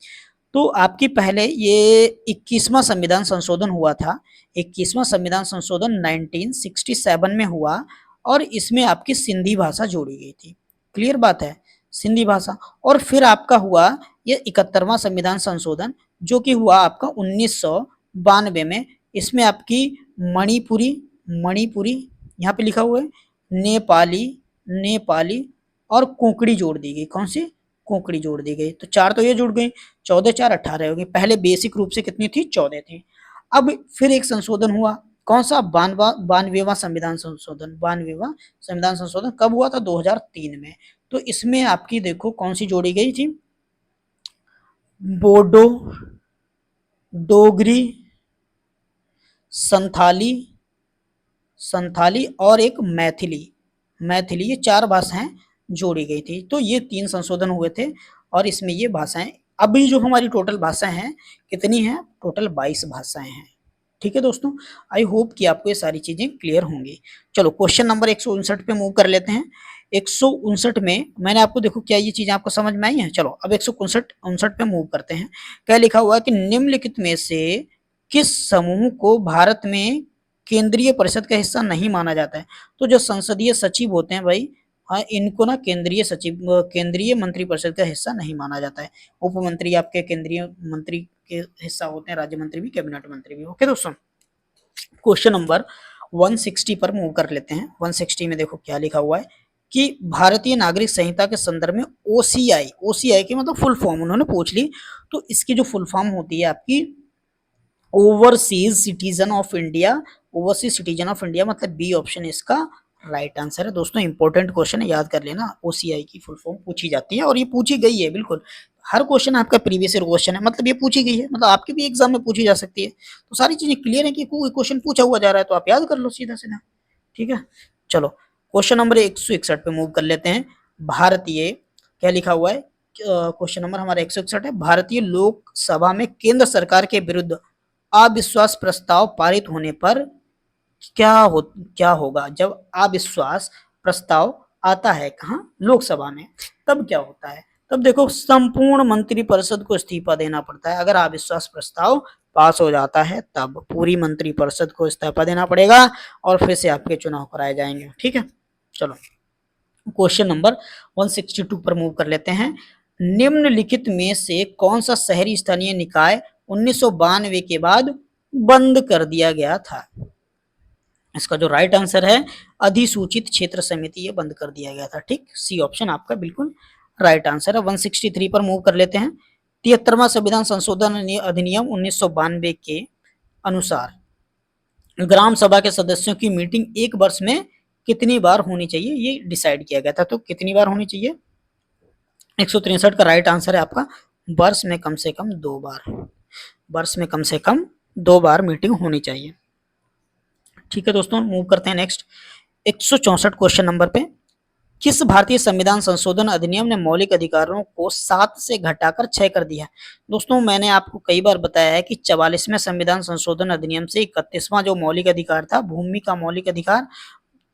Speaker 1: तो आपकी पहले ये 21वां संविधान संशोधन हुआ था। 21वां संविधान संशोधन 1967 में हुआ और इसमें आपकी सिंधी भाषा जोड़ी गई थी। क्लियर बात है, सिंधी भाषा। और फिर आपका हुआ ये 71वां संविधान संशोधन, जो कि हुआ आपका 1992 में। इसमें आपकी मणिपुरी मणिपुरी यहाँ पे लिखा हुआ है, नेपाली नेपाली और कोंकणी जोड़ दी गई। कौन सी? कोंकणी जोड़ दी गई। तो 4 तो ये जुड़ गई, 14 4 18 हो गई। पहले बेसिक रूप से कितनी थी? 14 थी। अब फिर एक संशोधन हुआ, कौन सा? 92वां संविधान संशोधन। 92वां संविधान संशोधन कब हुआ था? 2003 में। तो इसमें आपकी देखो कौन सी जोड़ी गई थी? बोडो, डोगरी, संथाली संथाली और एक मैथिली। मैथिली, ये 4 भाषाएं जोड़ी गई थी। तो ये 3 संशोधन हुए थे और इसमें ये भाषाएं, अभी जो हमारी टोटल भाषाएं हैं कितनी हैं? टोटल 22 भाषाएं हैं। ठीक है दोस्तों, आई होप कि आपको ये सारी चीजें क्लियर होंगी। चलो क्वेश्चन नंबर 159 पे मूव कर लेते हैं। 159 में मैंने आपको, देखो क्या ये चीजें आपको समझ में आई हैं? चलो अब 159 पे मूव करते हैं। क्या लिखा हुआ है कि निम्नलिखित में से किस समूह को भारत में केंद्रीय परिषद का हिस्सा नहीं माना जाता है? तो जो संसदीय सचिव होते हैं भाई, हाँ, इनको ना केंद्रीय मंत्रिपरिषद का हिस्सा नहीं माना जाता है। उप मंत्री आपके केंद्रीय मंत्री के हिस्सा होते हैं, राज्य मंत्री भी, कैबिनेट मंत्री भी। ओके दोस्तों, क्वेश्चन नंबर 160 पर मूव कर लेते हैं। 160 में देखो क्या लिखा हुआ है कि भारतीय नागरिक संहिता के संदर्भ में ओसीआई की मतलब फुल फॉर्म उन्होंने पूछ ली। तो इसकी जो फुल फॉर्म होती है आपकी overseas citizen of India. Overseas citizen of India मतलब बी ऑप्शन इसका राइट आंसर है। दोस्तों इंपॉर्टेंट क्वेश्चन है, याद कर लेना। ओसीआई की फुल फॉर्म पूछी जाती है और ये पूछी गई है, बिल्कुल हर क्वेश्चन आपका प्रीवियस ईयर क्वेश्चन है, मतलब ये पूछी गई है, मतलब आपके भी एग्जाम में पूछी जा सकती है। तो सारी चीजें क्लियर है कि कोई क्वेश्चन पूछा हुआ जा रहा है तो आप याद कर लो सीधा सीधा। ठीक है, चलो क्वेश्चन नंबर 161 पे मूव कर लेते हैं। भारतीय, क्या लिखा हुआ है? क्वेश्चन नंबर हमारा 161 है। भारतीय लोकसभा में केंद्र सरकार के विरुद्ध अविश्वास प्रस्ताव पारित होने पर क्या होगा? जब अविश्वास प्रस्ताव आता है कहाँ? लोकसभा में, तब क्या होता है? तब देखो संपूर्ण मंत्रिपरिषद को इस्तीफा देना पड़ता है। अगर अविश्वास प्रस्ताव पास हो जाता है तब पूरी मंत्रिपरिषद को इस्तीफा देना पड़ेगा और फिर से आपके चुनाव कराए जाएंगे। ठीक है, चलो क्वेश्चन नंबर 162 पर मूव कर लेते हैं। निम्नलिखित में से कौन सा शहरी स्थानीय निकाय 1992 के बाद बंद कर दिया गया था? इसका जो राइट आंसर है अधिसूचित क्षेत्र समिति, ये बंद कर दिया गया था। ठीक, सी ऑप्शन आपका बिल्कुल राइट आंसर है। 163 पर मूव कर लेते हैं। 73वां संविधान संशोधन अधिनियम 1992 के अनुसार ग्राम सभा के सदस्यों की मीटिंग एक वर्ष में कितनी बार होनी चाहिए, ये डिसाइड किया गया था। तो कितनी बार होनी चाहिए? 163 का राइट आंसर है आपका वर्ष में कम से कम 2 बार। वर्ष में कम से कम 2 बार मीटिंग होनी चाहिए। ठीक है दोस्तों, मूव करते हैं नेक्स्ट 164 क्वेश्चन नंबर पे। किस भारतीय संविधान संशोधन अधिनियम ने मौलिक अधिकारों को 7 से घटाकर 6 कर दिया? दोस्तों मैंने आपको कई बार बताया है कि 44वें संविधान संशोधन अधिनियम से 31वां जो मौलिक अधिकार था, भूमि का मौलिक अधिकार,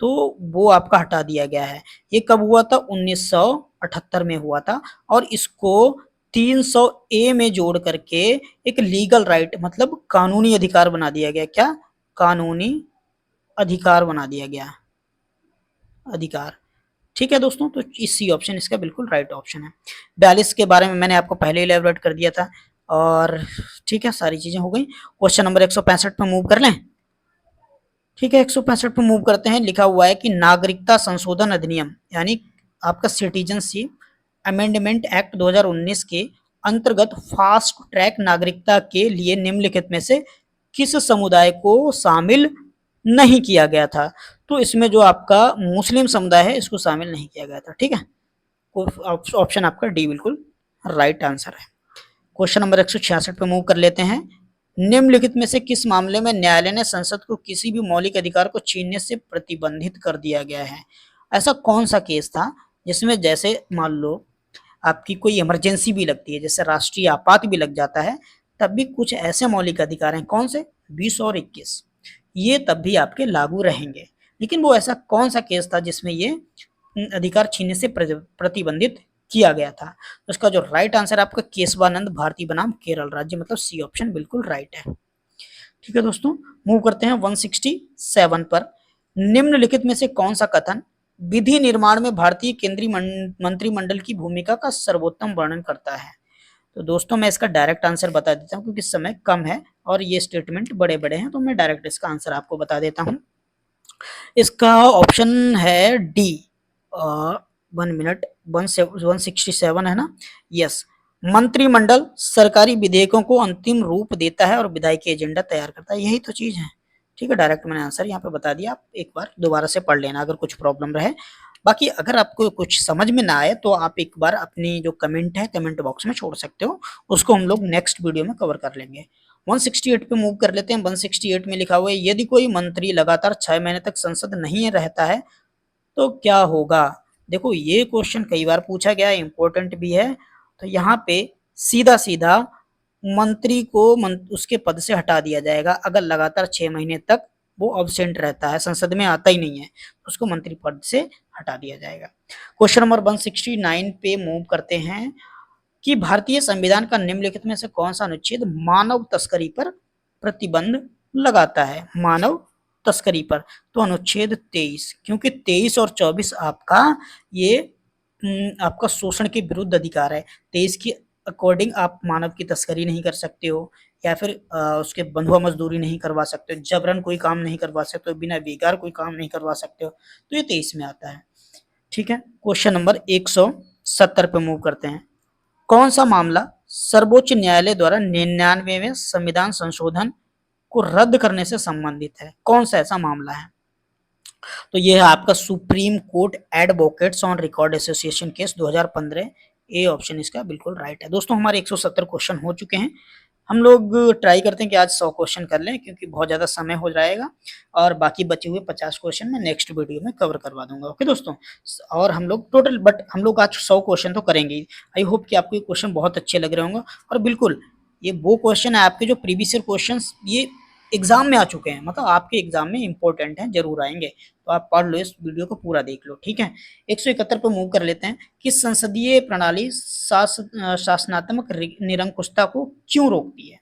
Speaker 1: तो वो आपका हटा दिया गया है। ये कब हुआ था? 1978 में हुआ था और इसको 300 ए में जोड़ करके एक लीगल राइट मतलब कानूनी अधिकार बना दिया गया। क्या? कानूनी अधिकार बना दिया गया, अधिकार। ठीक है दोस्तों, तो इसी ऑप्शन इसका बिल्कुल राइट ऑप्शन है। 42 के बारे में मैंने आपको पहले इलेबोरेट कर दिया था और ठीक है, सारी चीजें हो गई। क्वेश्चन नंबर 165 पे मूव कर लें। ठीक है, 165 पे मूव करते हैं। लिखा हुआ है कि नागरिकता संशोधन अधिनियम यानी आपका सिटीजनशिप अमेंडमेंट एक्ट 2019 के अंतर्गत फास्ट ट्रैक नागरिकता के लिए निम्नलिखित में से किस समुदाय को शामिल नहीं किया गया था? तो इसमें जो आपका मुस्लिम समुदाय है इसको शामिल नहीं किया गया था। ठीक है, ऑप्शन आपका डी बिल्कुल राइट आंसर है। क्वेश्चन नंबर 166 पे मूव कर लेते हैं। निम्नलिखित में से किस मामले में न्यायालय ने संसद को किसी भी मौलिक अधिकार को छीनने से प्रतिबंधित कर दिया गया है? ऐसा कौन सा केस था जिसमें जैसे मान लो आपकी कोई इमरजेंसी भी लगती है, जैसे राष्ट्रीय आपात भी लग जाता है, तब भी कुछ ऐसे मौलिक अधिकार हैं, कौन से? 20 और 21, ये तब भी आपके लागू रहेंगे। लेकिन वो ऐसा कौन सा केस था जिसमें ये अधिकार छीनने से प्रतिबंधित किया गया था? तो इसका जो राइट आंसर है आपका केशवानंद भारती बनाम केरल राज्य, मतलब सी ऑप्शन बिल्कुल राइट है। ठीक है दोस्तों, मूव करते हैं 167 पर। निम्नलिखित में से कौन सा कथन विधि निर्माण में भारतीय केंद्रीय मंत्रिमंडल की भूमिका का सर्वोत्तम वर्णन करता है? तो दोस्तों मैं इसका डायरेक्ट आंसर बता देता हूँ क्योंकि समय कम है और ये स्टेटमेंट बड़े बड़े हैं, तो मैं डायरेक्ट इसका आंसर आपको बता देता हूँ। इसका ऑप्शन है डी। 1 मिनट, 167 है ना? यस, मंत्रिमंडल सरकारी विधेयकों को अंतिम रूप देता है और विधायी एजेंडा तैयार करता है, यही तो चीज है। ठीक है, डायरेक्ट मैंने आंसर यहाँ पे बता दिया, आप एक बार दोबारा से पढ़ लेना अगर कुछ प्रॉब्लम रहे। बाकी अगर आपको कुछ समझ में ना आए तो आप एक बार अपनी जो कमेंट है कमेंट बॉक्स में छोड़ सकते हो, उसको हम लोग नेक्स्ट वीडियो में कवर कर लेंगे। 168 पे मूव कर लेते हैं। 168 में लिखा हुआ है यदि कोई मंत्री लगातार 6 महीने तक संसद नहीं रहता है तो क्या होगा? देखो ये क्वेश्चन कई बार पूछा गया है, इंपॉर्टेंट भी है। तो यहाँ पे सीधा सीधा मंत्री को उसके पद से हटा दिया जाएगा अगर लगातार 6 महीने तक वो एब्सेंट रहता है, संसद में आता ही नहीं है, उसको मंत्री पद से हटा दिया जाएगा। क्वेश्चन नंबर 169 पे मूव करते हैं कि भारतीय संविधान का निम्नलिखित में से कौन सा अनुच्छेद मानव तस्करी पर प्रतिबंध लगाता है? मानव तस्करी पर, तो अनुच्छेद 23, क्योंकि 23 और 24 आपका ये आपका शोषण के विरुद्ध अधिकार है। 23 की अकॉर्डिंग आप मानव की तस्करी नहीं कर सकते हो, या फिर उसके बंधुआ मजदूरी नहीं करवा सकते हो, जबरन कोई काम नहीं करवा सकते हो, बिना बेकार कोई काम नहीं करवा सकते हो, तो ये 23 में आता है। ठीक है, क्वेश्चन नंबर 170 पे मूव करते हैं। कौन सा मामला सर्वोच्च न्यायालय द्वारा 99वें संविधान संशोधन को रद्द करने से संबंधित है? कौन सा ऐसा मामला है? तो ये है आपका supreme court advocates on record association case 2015। A option इसका बिल्कुल राइट है। दोस्तों हमारे 170 क्वेश्चन हो चुके हैं, हम लोग ट्राई करते हैं कि आज 100 क्वेश्चन कर लें क्योंकि बहुत ज़्यादा समय हो जाएगा, और बाकी बचे हुए 50 क्वेश्चन मैं नेक्स्ट वीडियो में कवर करवा दूंगा। ओके दोस्तों, और हम लोग टोटल बट हम लोग आज 100 क्वेश्चन तो करेंगे ही। आई होप कि आपको ये क्वेश्चन बहुत अच्छे लग रहे होंगे, और बिल्कुल ये वो क्वेश्चन है आपके जो प्रीवियस ईयर क्वेश्चन ये एग्जाम में आ चुके हैं, मतलब आपके एग्जाम में इंपॉर्टेंट हैं, जरूर आएंगे, तो आप पढ़ लो, इस वीडियो को पूरा देख लो। ठीक है, 171 पे मूव कर लेते हैं कि संसदीय प्रणाली शासनात्मक निरंकुशता को क्यों रोकती है?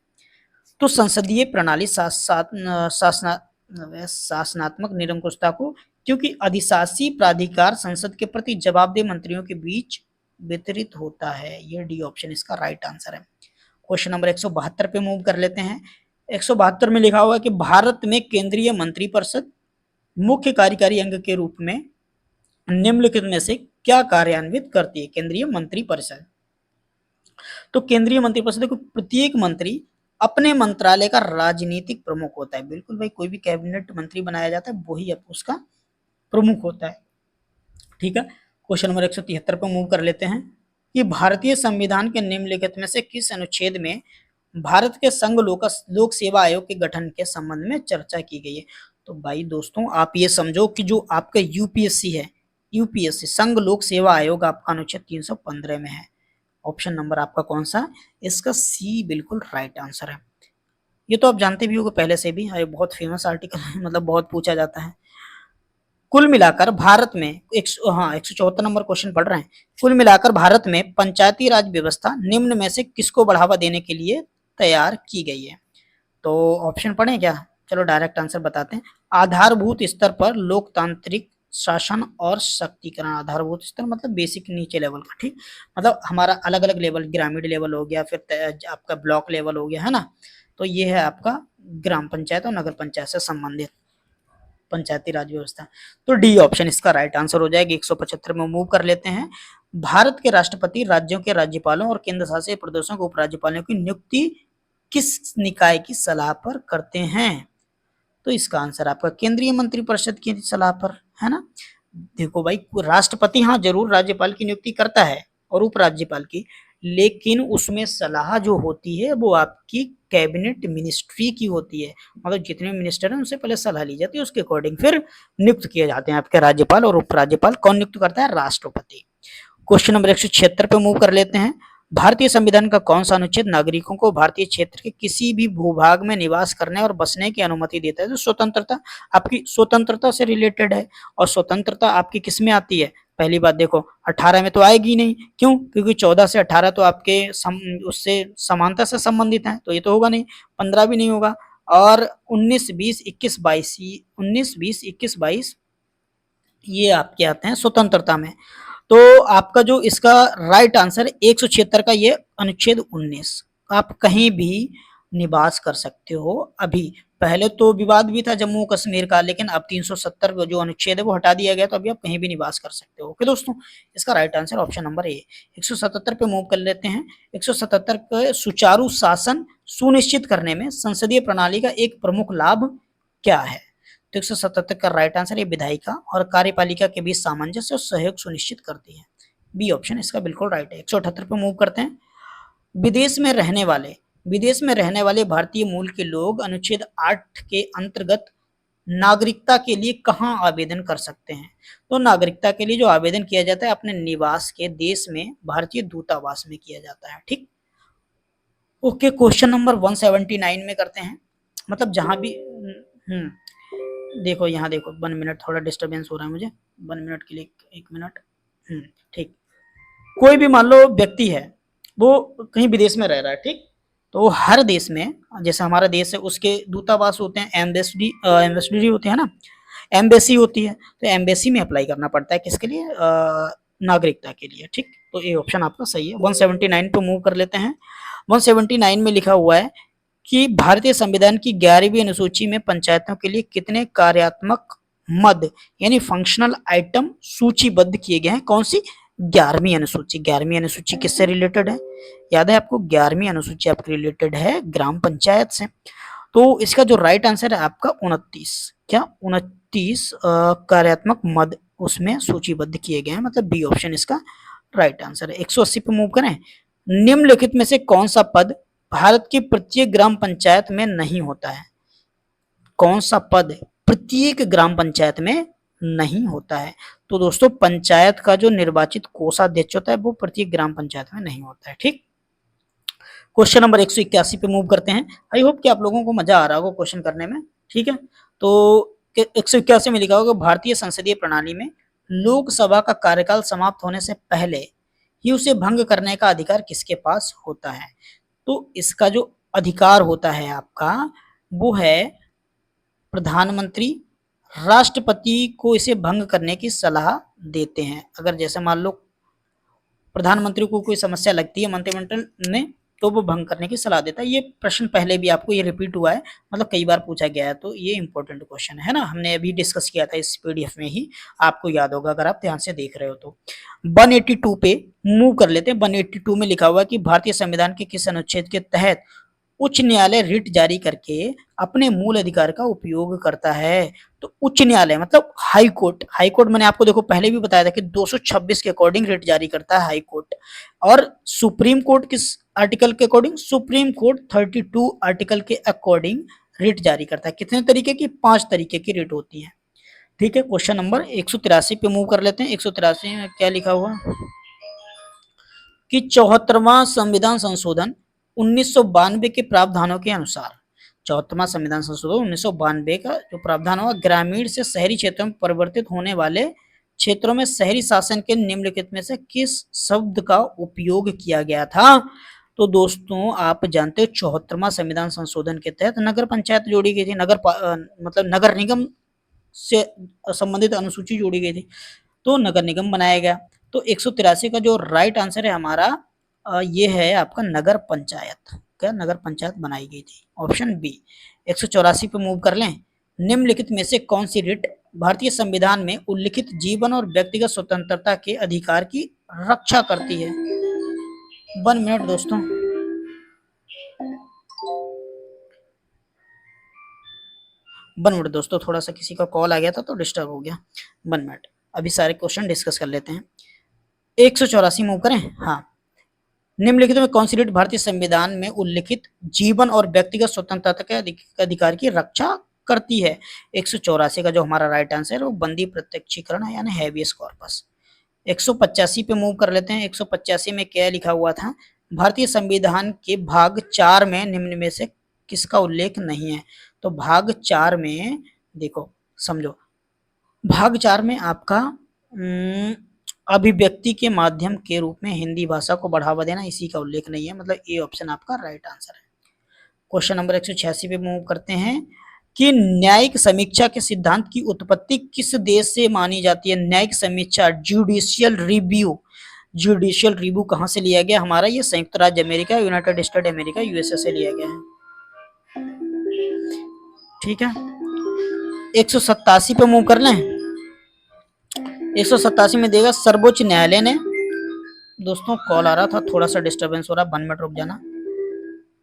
Speaker 1: तो संसदीय प्रणाली शासनात्मक निरंकुशता को क्योंकि अधिशासी प्राधिकार संसद के प्रति जवाबदेह मंत्रियों के बीच वितरित होता है। ये डी ऑप्शन इसका राइट आंसर है। क्वेश्चन नंबर 172 पे मूव कर लेते हैं। 172 में लिखा हुआ है कि भारत में केंद्रीय मंत्रिपरिषद मुख्य कार्यकारी अंग के रूप में निम्नलिखित में से क्या कार्यान्वित करती है? केंद्रीय मंत्रिपरिषद, तो केंद्रीय मंत्रिपरिषद को प्रत्येक मंत्री अपने मंत्रालय का राजनीतिक प्रमुख होता है। बिल्कुल भाई, कोई भी कैबिनेट मंत्री बनाया जाता है वही उसका प्रमुख होता है। ठीक है, क्वेश्चन नंबर 173 पर मूव कर लेते हैं कि भारतीय संविधान के निम्नलिखित में से किस अनुच्छेद में भारत के संघ लोक सेवा आयोग के गठन के संबंध में चर्चा की गई है? तो भाई दोस्तों आप ये समझो कि जो आपका यूपीएससी है, यूपीएससी संघ लोक सेवा आयोग आपका अनुच्छेद 315 में है। ऑप्शन नंबर आपका कौन सा? इसका सी बिल्कुल राइट आंसर है। ये तो आप जानते भी होंगे पहले से भी, ये बहुत फेमस आर्टिकल है, मतलब बहुत पूछा जाता है। कुल मिलाकर भारत में 174 नंबर क्वेश्चन पढ़ रहे हैं। कुल मिलाकर भारत में पंचायती राज व्यवस्था निम्न में से किसको बढ़ावा देने के लिए तैयार की गई है? तो ऑप्शन पढ़ें क्या? चलो डायरेक्ट आंसर बताते हैं। आधारभूत स्तर पर लोकतांत्रिक शासन और शक्तिकरण। आधारभूत स्तर मतलब बेसिक नीचे लेवल का, ठीक, मतलब हमारा अलग अलग लेवल, ग्रामीण लेवल हो गया, फिर आपका ब्लॉक लेवल हो गया, है ना? तो ये है आपका ग्राम पंचायत और नगर पंचायत से संबंधित पंचायती राज व्यवस्था। तो डी ऑप्शन इसका राइट आंसर हो जाएगा। 175 में मूव कर लेते हैं। भारत के राष्ट्रपति राज्यों के राज्यपालों और केंद्र शासित प्रदेशों के उपराज्यपालों की नियुक्ति किस निकाय की सलाह पर करते हैं? तो इसका आंसर आपका केंद्रीय मंत्रिपरिषद की सलाह पर, है ना? देखो भाई, राष्ट्रपति हाँ जरूर राज्यपाल की नियुक्ति करता है और उपराज्यपाल की, लेकिन उसमें सलाह जो होती है वो आपकी कैबिनेट मिनिस्ट्री की होती है, मतलब जितने मिनिस्टर हैं उनसे पहले सलाह ली जाती है, उसके अकॉर्डिंग फिर नियुक्त किए जाते हैं आपके राज्यपाल, और उपराज्यपाल कौन नियुक्त करता है? राष्ट्रपति। क्वेश्चन नंबर 176 पे मूव कर लेते हैं। भारतीय संविधान का कौन सा अनुच्छेद नागरिकों को भारतीय क्षेत्र के किसी भी भूभाग में निवास करने और बसने की अनुमति देता है? तो स्वतंत्रता, आपकी स्वतंत्रता से रिलेटेड है, और स्वतंत्रता आपकी किस में आती है? पहली बात देखो, 18 में तो आएगी नहीं, क्यों? क्योंकि 14 से 18 तो आपके उससे समानता से संबंधित है, तो ये तो होगा नहीं। 15 भी नहीं होगा, और 19, 20, 21, 22, 19, 20, 21, 22 ये आपके आते हैं स्वतंत्रता में। तो आपका जो इसका राइट आंसर है 176 का, ये अनुच्छेद 19। आप कहीं भी निवास कर सकते हो। अभी पहले तो विवाद भी था जम्मू कश्मीर का, लेकिन अब 370 का जो अनुच्छेद है वो हटा दिया गया, तो अभी आप कहीं भी निवास कर सकते हो। ओके दोस्तों, इसका right answer option number A. 177 पे मूव कर लेते हैं। 177 के सुचारू शासन सुनिश्चित करने में संसदीय प्रणाली का एक प्रमुख लाभ क्या है? तो 177 का राइट आंसर ये विधायिका और कार्यपालिका के बीच सामंजस्य और सहयोग सुनिश्चित करती है। बी ऑप्शन इसका बिल्कुल राइट है। 178 पे मूव करते हैं। विदेश में रहने वाले भारतीय मूल के लोग अनुच्छेद 8 के अंतर्गत नागरिकता के लिए कहाँ आवेदन कर सकते हैं? तो नागरिकता के लिए जो आवेदन किया जाता है अपने निवास के देश में भारतीय दूतावास में किया जाता है। ठीक, ओके। क्वेश्चन नंबर 179 में करते हैं, मतलब जहां भी देखो यहाँ देखो, 1 मिनट, थोड़ा डिस्टरबेंस हो रहा है मुझे, 1 मिनट के लिए, 1 मिनट। ठीक, कोई भी मान लो व्यक्ति है, वो कहीं विदेश में रह रहा है, ठीक, तो हर देश में, जैसे हमारा देश है उसके दूतावास होते हैं, एम्बेसडरी होते हैं ना, एम्बेसी होती है, तो एम्बेसी में अप्लाई करना पड़ता है किसके लिए? नागरिकता के लिए। ठीक, तो ये ऑप्शन आपका सही है। 179 पे मूव कर लेते हैं। 179 में लिखा हुआ है कि भारतीय संविधान की 11वीं अनुसूची में पंचायतों के लिए कितने कार्यात्मक मद यानी फंक्शनल आइटम सूचीबद्ध किए गए हैं? कौन सी? 11वीं अनुसूची। 11वीं अनुसूची किससे रिलेटेड है? याद है आपको, 11वीं अनुसूची आपकी रिलेटेड है ग्राम पंचायत से। तो इसका जो राइट आंसर है आपका 29, क्या 29 कार्यात्मक मद उसमें सूचीबद्ध किए गए हैं, मतलब बी ऑप्शन इसका राइट आंसर है। 180 पे मूव करें। निम्नलिखित में से कौन सा पद भारत की प्रत्येक ग्राम पंचायत में नहीं होता है? कौन सा पद प्रत्येक ग्राम पंचायत में नहीं होता है? तो दोस्तों, पंचायत का जो निर्वाचित कोषाध्यक्ष होता है वो प्रत्येक ग्राम पंचायत में नहीं होता है। ठीक, क्वेश्चन नंबर 181 पे मूव करते हैं। आई होप कि आप लोगों को मजा आ रहा होगा क्वेश्चन करने में। ठीक है, तो 181 में लिखा होगा भारतीय संसदीय प्रणाली में लोकसभा का कार्यकाल समाप्त होने से पहले ही उसे भंग करने का अधिकार किसके पास होता है? तो इसका जो अधिकार होता है आपका वो है प्रधानमंत्री, राष्ट्रपति को इसे भंग करने की सलाह देते हैं। अगर जैसे मान लो प्रधानमंत्री को कोई समस्या लगती है मंत्रिमंडल में, तो वो भंग करने की सलाह देता है। ये प्रश्न पहले भी आपको ये रिपीट हुआ है, मतलब कई बार पूछा गया है, तो ये इंपॉर्टेंट क्वेश्चन है ना, हमने अभी डिस्कस किया था इस पीडीएफ में ही, आपको याद होगा अगर आप ध्यान से देख रहे हो तो। 182 पे मूव कर लेते हैं। 182 में लिखा हुआ है कि भारतीय संविधान के किस अनुच्छेद के तहत उच्च न्यायालय रिट जारी करके अपने मूल अधिकार का उपयोग करता है? तो उच्च न्यायालय मतलब हाई कोर्ट। हाई कोर्ट मैंने आपको देखो पहले भी बताया था कि 226 के अकॉर्डिंग रिट जारी करता है हाई कोर्ट। और सुप्रीम कोर्ट किस आर्टिकल के अकॉर्डिंग? सुप्रीम कोर्ट 32 आर्टिकल के अकॉर्डिंग रिट जारी करता है। कितने तरीके की? 5 तरीके की रिट होती है। ठीक है, क्वेश्चन नंबर 183 पे मूव कर लेते हैं। 183 में क्या लिखा हुआ कि 74वां संविधान संशोधन 1992 के प्रावधानों के अनुसार, 74वां संविधान संशोधन 1992 का जो प्रावधान हुआ, ग्रामीण से शहरी क्षेत्रों में परिवर्तित होने वाले क्षेत्रों में शहरी शासन के निम्नलिखित में से किस शब्द का उपयोग किया गया था? तो दोस्तों, आप जानते हो 74वां संविधान संशोधन के तहत नगर पंचायत जोड़ी गई थी, मतलब नगर निगम से संबंधित अनुसूची जोड़ी गई थी, तो नगर निगम बनाया गया। तो 183 का जो राइट आंसर है हमारा ये है आपका नगर पंचायत। क्या नगर पंचायत बनाई गई थी? Option B. 184 पे मूव कर लें। निम्नलिखित में से कौन सी रिट भारतीय संविधान में उल्लिखित जीवन और व्यक्तिगत स्वतंत्रता के अधिकार की रक्षा करती है? 1 मिनट दोस्तों, थोड़ा सा किसी का कॉल आ गया था तो डिस्टर्ब हो गया। 1 मिनट, अभी सारे क्वेश्चन डिस्कस कर लेते हैं। 184 मूव करें। हाँ, निम्नलिखित में कौन सी रीट भारतीय संविधान में उल्लिखित जीवन और व्यक्तिगत स्वतंत्रता के अधिकार की रक्षा करती है? 184 का जो हमारा राइट आंसर है वो बंदी प्रत्यक्षीकरण है, यानी हैबियस कॉर्पस। 185 पे मूव कर लेते हैं। 185 में क्या लिखा हुआ था? भारतीय संविधान के भाग 4 में निम्न में से किसका उल्लेख नहीं है? तो भाग 4 में देखो, समझो, भाग 4 में आपका अभिव्यक्ति के माध्यम के रूप में हिंदी भाषा को बढ़ावा देना, इसी का उल्लेख नहीं है, मतलब ए ऑप्शन आपका राइट आंसर है। क्वेश्चन नंबर 186 पे मूव करते हैं कि न्यायिक समीक्षा के सिद्धांत की उत्पत्ति किस देश से मानी जाती है? न्यायिक समीक्षा, जुडिशियल रिव्यू, जुडिशियल रिव्यू कहां से लिया गया? हमारा ये संयुक्त राज्य America, United state America, USA से लिया गया है। ठीक है, 187 पे मूव कर लें। 187 में देगा सर्वोच्च न्यायालय ने, दोस्तों कॉल आ रहा था, थोड़ा सा डिस्टरबेंस हो रहा, 1 मिनट रुक जाना।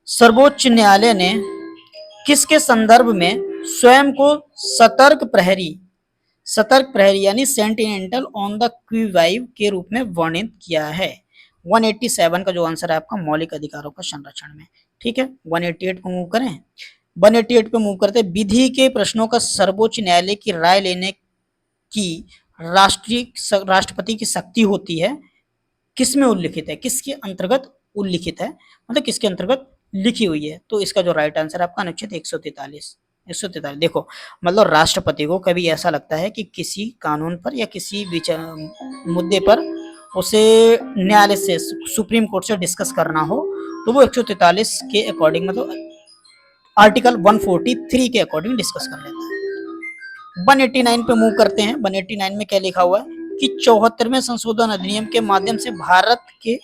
Speaker 1: सर्वोच्च न्यायालय ने किसके संदर्भ में स्वयं को सतर्क प्रहरी यानी सेंटिनेंटल ऑन द क्विवाइव के रूप में वर्णित किया है? 187 का जो आंसर है आपका मौलिक अधिकारों का संरक्षण में। ठीक है, 188 पे मूव करें। 188 पे मूव करते, विधि के प्रश्नों का सर्वोच्च न्यायालय की राय लेने की राष्ट्रपति की शक्ति होती है, किसमें उल्लिखित है? किसके अंतर्गत उल्लिखित है, मतलब किसके अंतर्गत लिखी हुई है? तो इसका जो राइट आंसर है आपका अनुच्छेद 143। देखो, मतलब राष्ट्रपति को कभी ऐसा लगता है कि किसी कानून पर या किसी मुद्दे पर उसे न्यायालय से, सुप्रीम कोर्ट से डिस्कस करना हो, तो वो 143 के अकॉर्डिंग, मतलब आर्टिकल 143 के अकॉर्डिंग डिस्कस कर लेता है। 189 पे मूव करते हैं। 189 में क्या लिखा हुआ है कि 74वें संशोधन अधिनियम के माध्यम से भारत के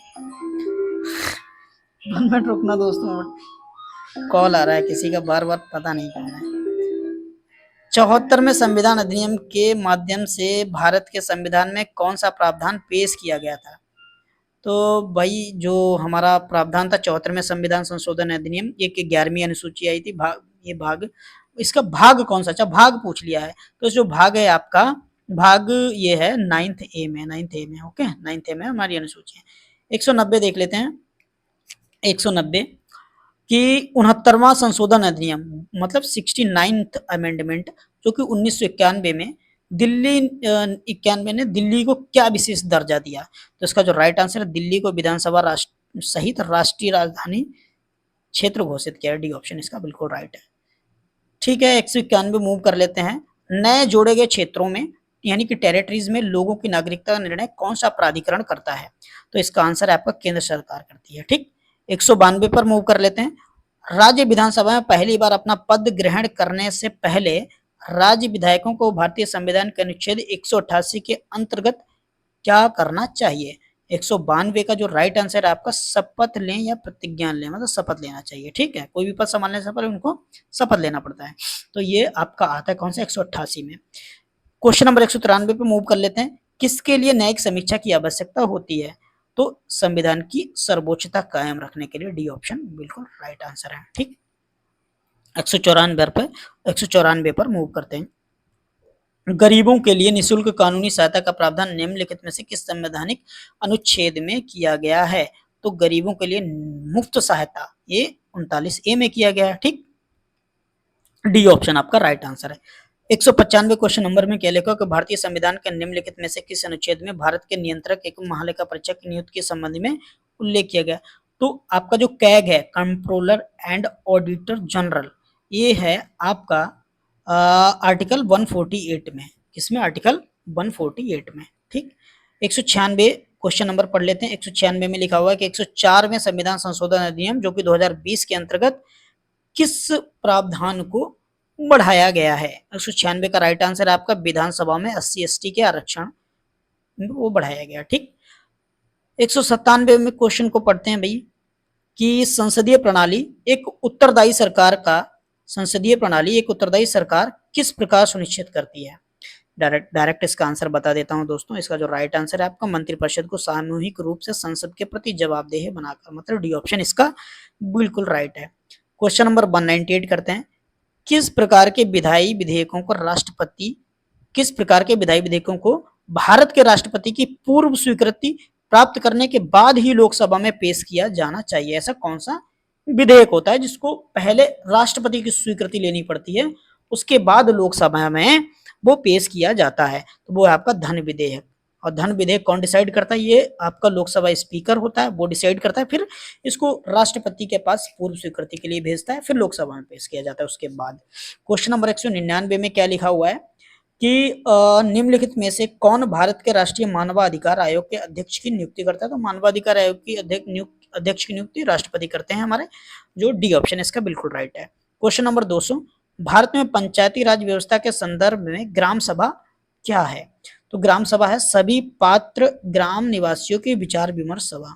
Speaker 1: 1 मिनट रुकना दोस्तों, कॉल आ रहा है किसी का, बार बार, पता नहीं कौन है। 74वें संविधान अधिनियम के माध्यम से भारत के संविधान में कौन सा प्रावधान पेश किया गया था? तो भाई जो हमारा प्रावधान था 74वें संविधान संशोधन अधिनियम, ये 11वीं अनुसूची आई थी, ये भाग, इसका भाग कौन सा? अच्छा, भाग पूछ लिया है, तो जो भाग है आपका, भाग ये है 9th ए में, 9th ए में, ओके, 9th ए में हमारी अनुसूची है। 190 देख लेते हैं। 190 कि 69वां संशोधन अधिनियम, मतलब 69th अमेंडमेंट, जो कि 1991 में दिल्ली 91 ने दिल्ली को क्या विशेष दर्जा दिया? तो इसका जो राइट आंसर है, दिल्ली को विधानसभा सहित राष्ट्रीय राजधानी क्षेत्र घोषित किया है। डी ऑप्शन इसका बिल्कुल राइट है। ठीक है, 191 मूव कर लेते हैं। नए जोड़े गए क्षेत्रों में, यानी कि टेरिटरीज में, लोगों की नागरिकता का निर्णय कौन सा प्राधिकरण करता है? तो इसका आंसर है आपका केंद्र सरकार करती है। ठीक, 192 पर मूव कर लेते हैं। राज्य विधानसभा में पहली बार अपना पद ग्रहण करने से पहले राज्य विधायकों को भारतीय संविधान के अनुच्छेद 188 के अंतर्गत क्या करना चाहिए? 192 का जो राइट आंसर है आपका शपथ लें या प्रतिज्ञा लें, मतलब शपथ लेना चाहिए। ठीक है, कोई भी पद संभालने से पहले उनको शपथ लेना पड़ता है। तो ये आपका आता है कौन सा? 188 में। क्वेश्चन नंबर 193 पे मूव कर लेते हैं। किसके लिए न्यायिक समीक्षा की आवश्यकता होती है? तो संविधान की सर्वोच्चता कायम रखने के लिए। डी ऑप्शन बिल्कुल राइट आंसर है। ठीक, 194 पर मूव करते हैं। गरीबों के लिए निःशुल्क कानूनी सहायता का प्रावधान निम्नलिखित में से किस संवैधानिक अनुच्छेद में किया गया है? तो गरीबों के लिए मुफ्त सहायता ये 39A में किया गया है। ठीक, डी ऑप्शन आपका राइट आंसर है। 195 क्वेश्चन नंबर में क्या लिखा कि भारतीय संविधान के निम्नलिखित में से किस अनुच्छेद में भारत के नियंत्रक एवं महालेखा परीक्षक की नियुक्ति के संबंध में उल्लेख किया गया? तो आपका जो कैग है, कंट्रोलर एंड ऑडिटर जनरल, ये है आपका आर्टिकल 148 में। किसमें? आर्टिकल 148 में। ठीक, 196 क्वेश्चन नंबर पढ़ लेते हैं। 196 में लिखा हुआ है कि 104वें संविधान संशोधन अधिनियम, जो कि 2020 के अंतर्गत किस प्रावधान को बढ़ाया गया है? 196 का राइट आंसर है आपका विधानसभा में SC/ST के आरक्षण वो बढ़ाया गया। ठीक, 197 में क्वेश्चन को पढ़ते हैं भाई कि संसदीय प्रणाली एक उत्तरदायी सरकार किस प्रकार सुनिश्चित करती है? डायरेक्ट इसका आंसर बता देता हूं दोस्तों। इसका जो राइट आंसर है आपका मंत्रिपरिषद को सामूहिक रूप से संसद के प्रति जवाबदेह बनाकर, मतलब डी ऑप्शन इसका बिल्कुल राइट है। क्वेश्चन नंबर 198 करते हैं। किस प्रकार के विधायी विधेयकों को भारत के राष्ट्रपति की पूर्व स्वीकृति प्राप्त करने के बाद ही लोकसभा में पेश किया जाना चाहिए। ऐसा कौन सा विधेयक होता है जिसको पहले राष्ट्रपति की स्वीकृति लेनी पड़ती है, उसके बाद लोकसभा में वो पेश किया जाता है? तो वो है आपका धन विधेयक। और धन विधेयक कौन डिसाइड करता है? ये आपका लोकसभा स्पीकर होता है, वो डिसाइड करता है, फिर इसको राष्ट्रपति के पास पूर्व स्वीकृति के लिए भेजता है, फिर लोकसभा में पेश किया जाता है उसके बाद। क्वेश्चन नंबर 199 में क्या लिखा हुआ है कि निम्नलिखित में से कौन भारत के राष्ट्रीय मानवाधिकार आयोग के अध्यक्ष की नियुक्ति करता है? तो मानवाधिकार आयोग की अध्यक्ष की नियुक्ति राष्ट्रपति करते हैं हमारे, जो डी ऑप्शन है इसका बिल्कुल राइट है। क्वेश्चन नंबर 200, भारत में पंचायती राज व्यवस्था के संदर्भ में ग्राम सभा क्या है? तो ग्राम सभा है सभी पात्र ग्राम निवासियों की विचार विमर्श सभा।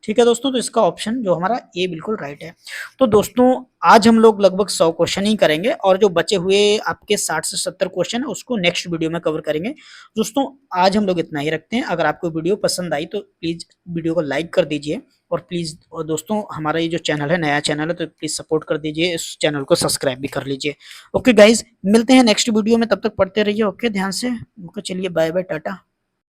Speaker 1: ठीक है दोस्तों, तो इसका ऑप्शन जो हमारा ए बिल्कुल राइट है। तो दोस्तों आज हम लोग लगभग 100 क्वेश्चन ही करेंगे और जो बचे हुए आपके 60 से 70 क्वेश्चन है उसको नेक्स्ट वीडियो में कवर करेंगे। दोस्तों आज हम लोग इतना ही रखते हैं। अगर आपको वीडियो पसंद आई तो प्लीज वीडियो को लाइक कर दीजिए और प्लीज दोस्तों हमारा ये जो चैनल है नया चैनल है तो प्लीज सपोर्ट कर दीजिए, इस चैनल को सब्सक्राइब भी कर लीजिए। ओके गाइज, मिलते हैं नेक्स्ट वीडियो में, तब तक पढ़ते रहिए। ओके ध्यान से। ओके चलिए, बाय बाय, टाटा।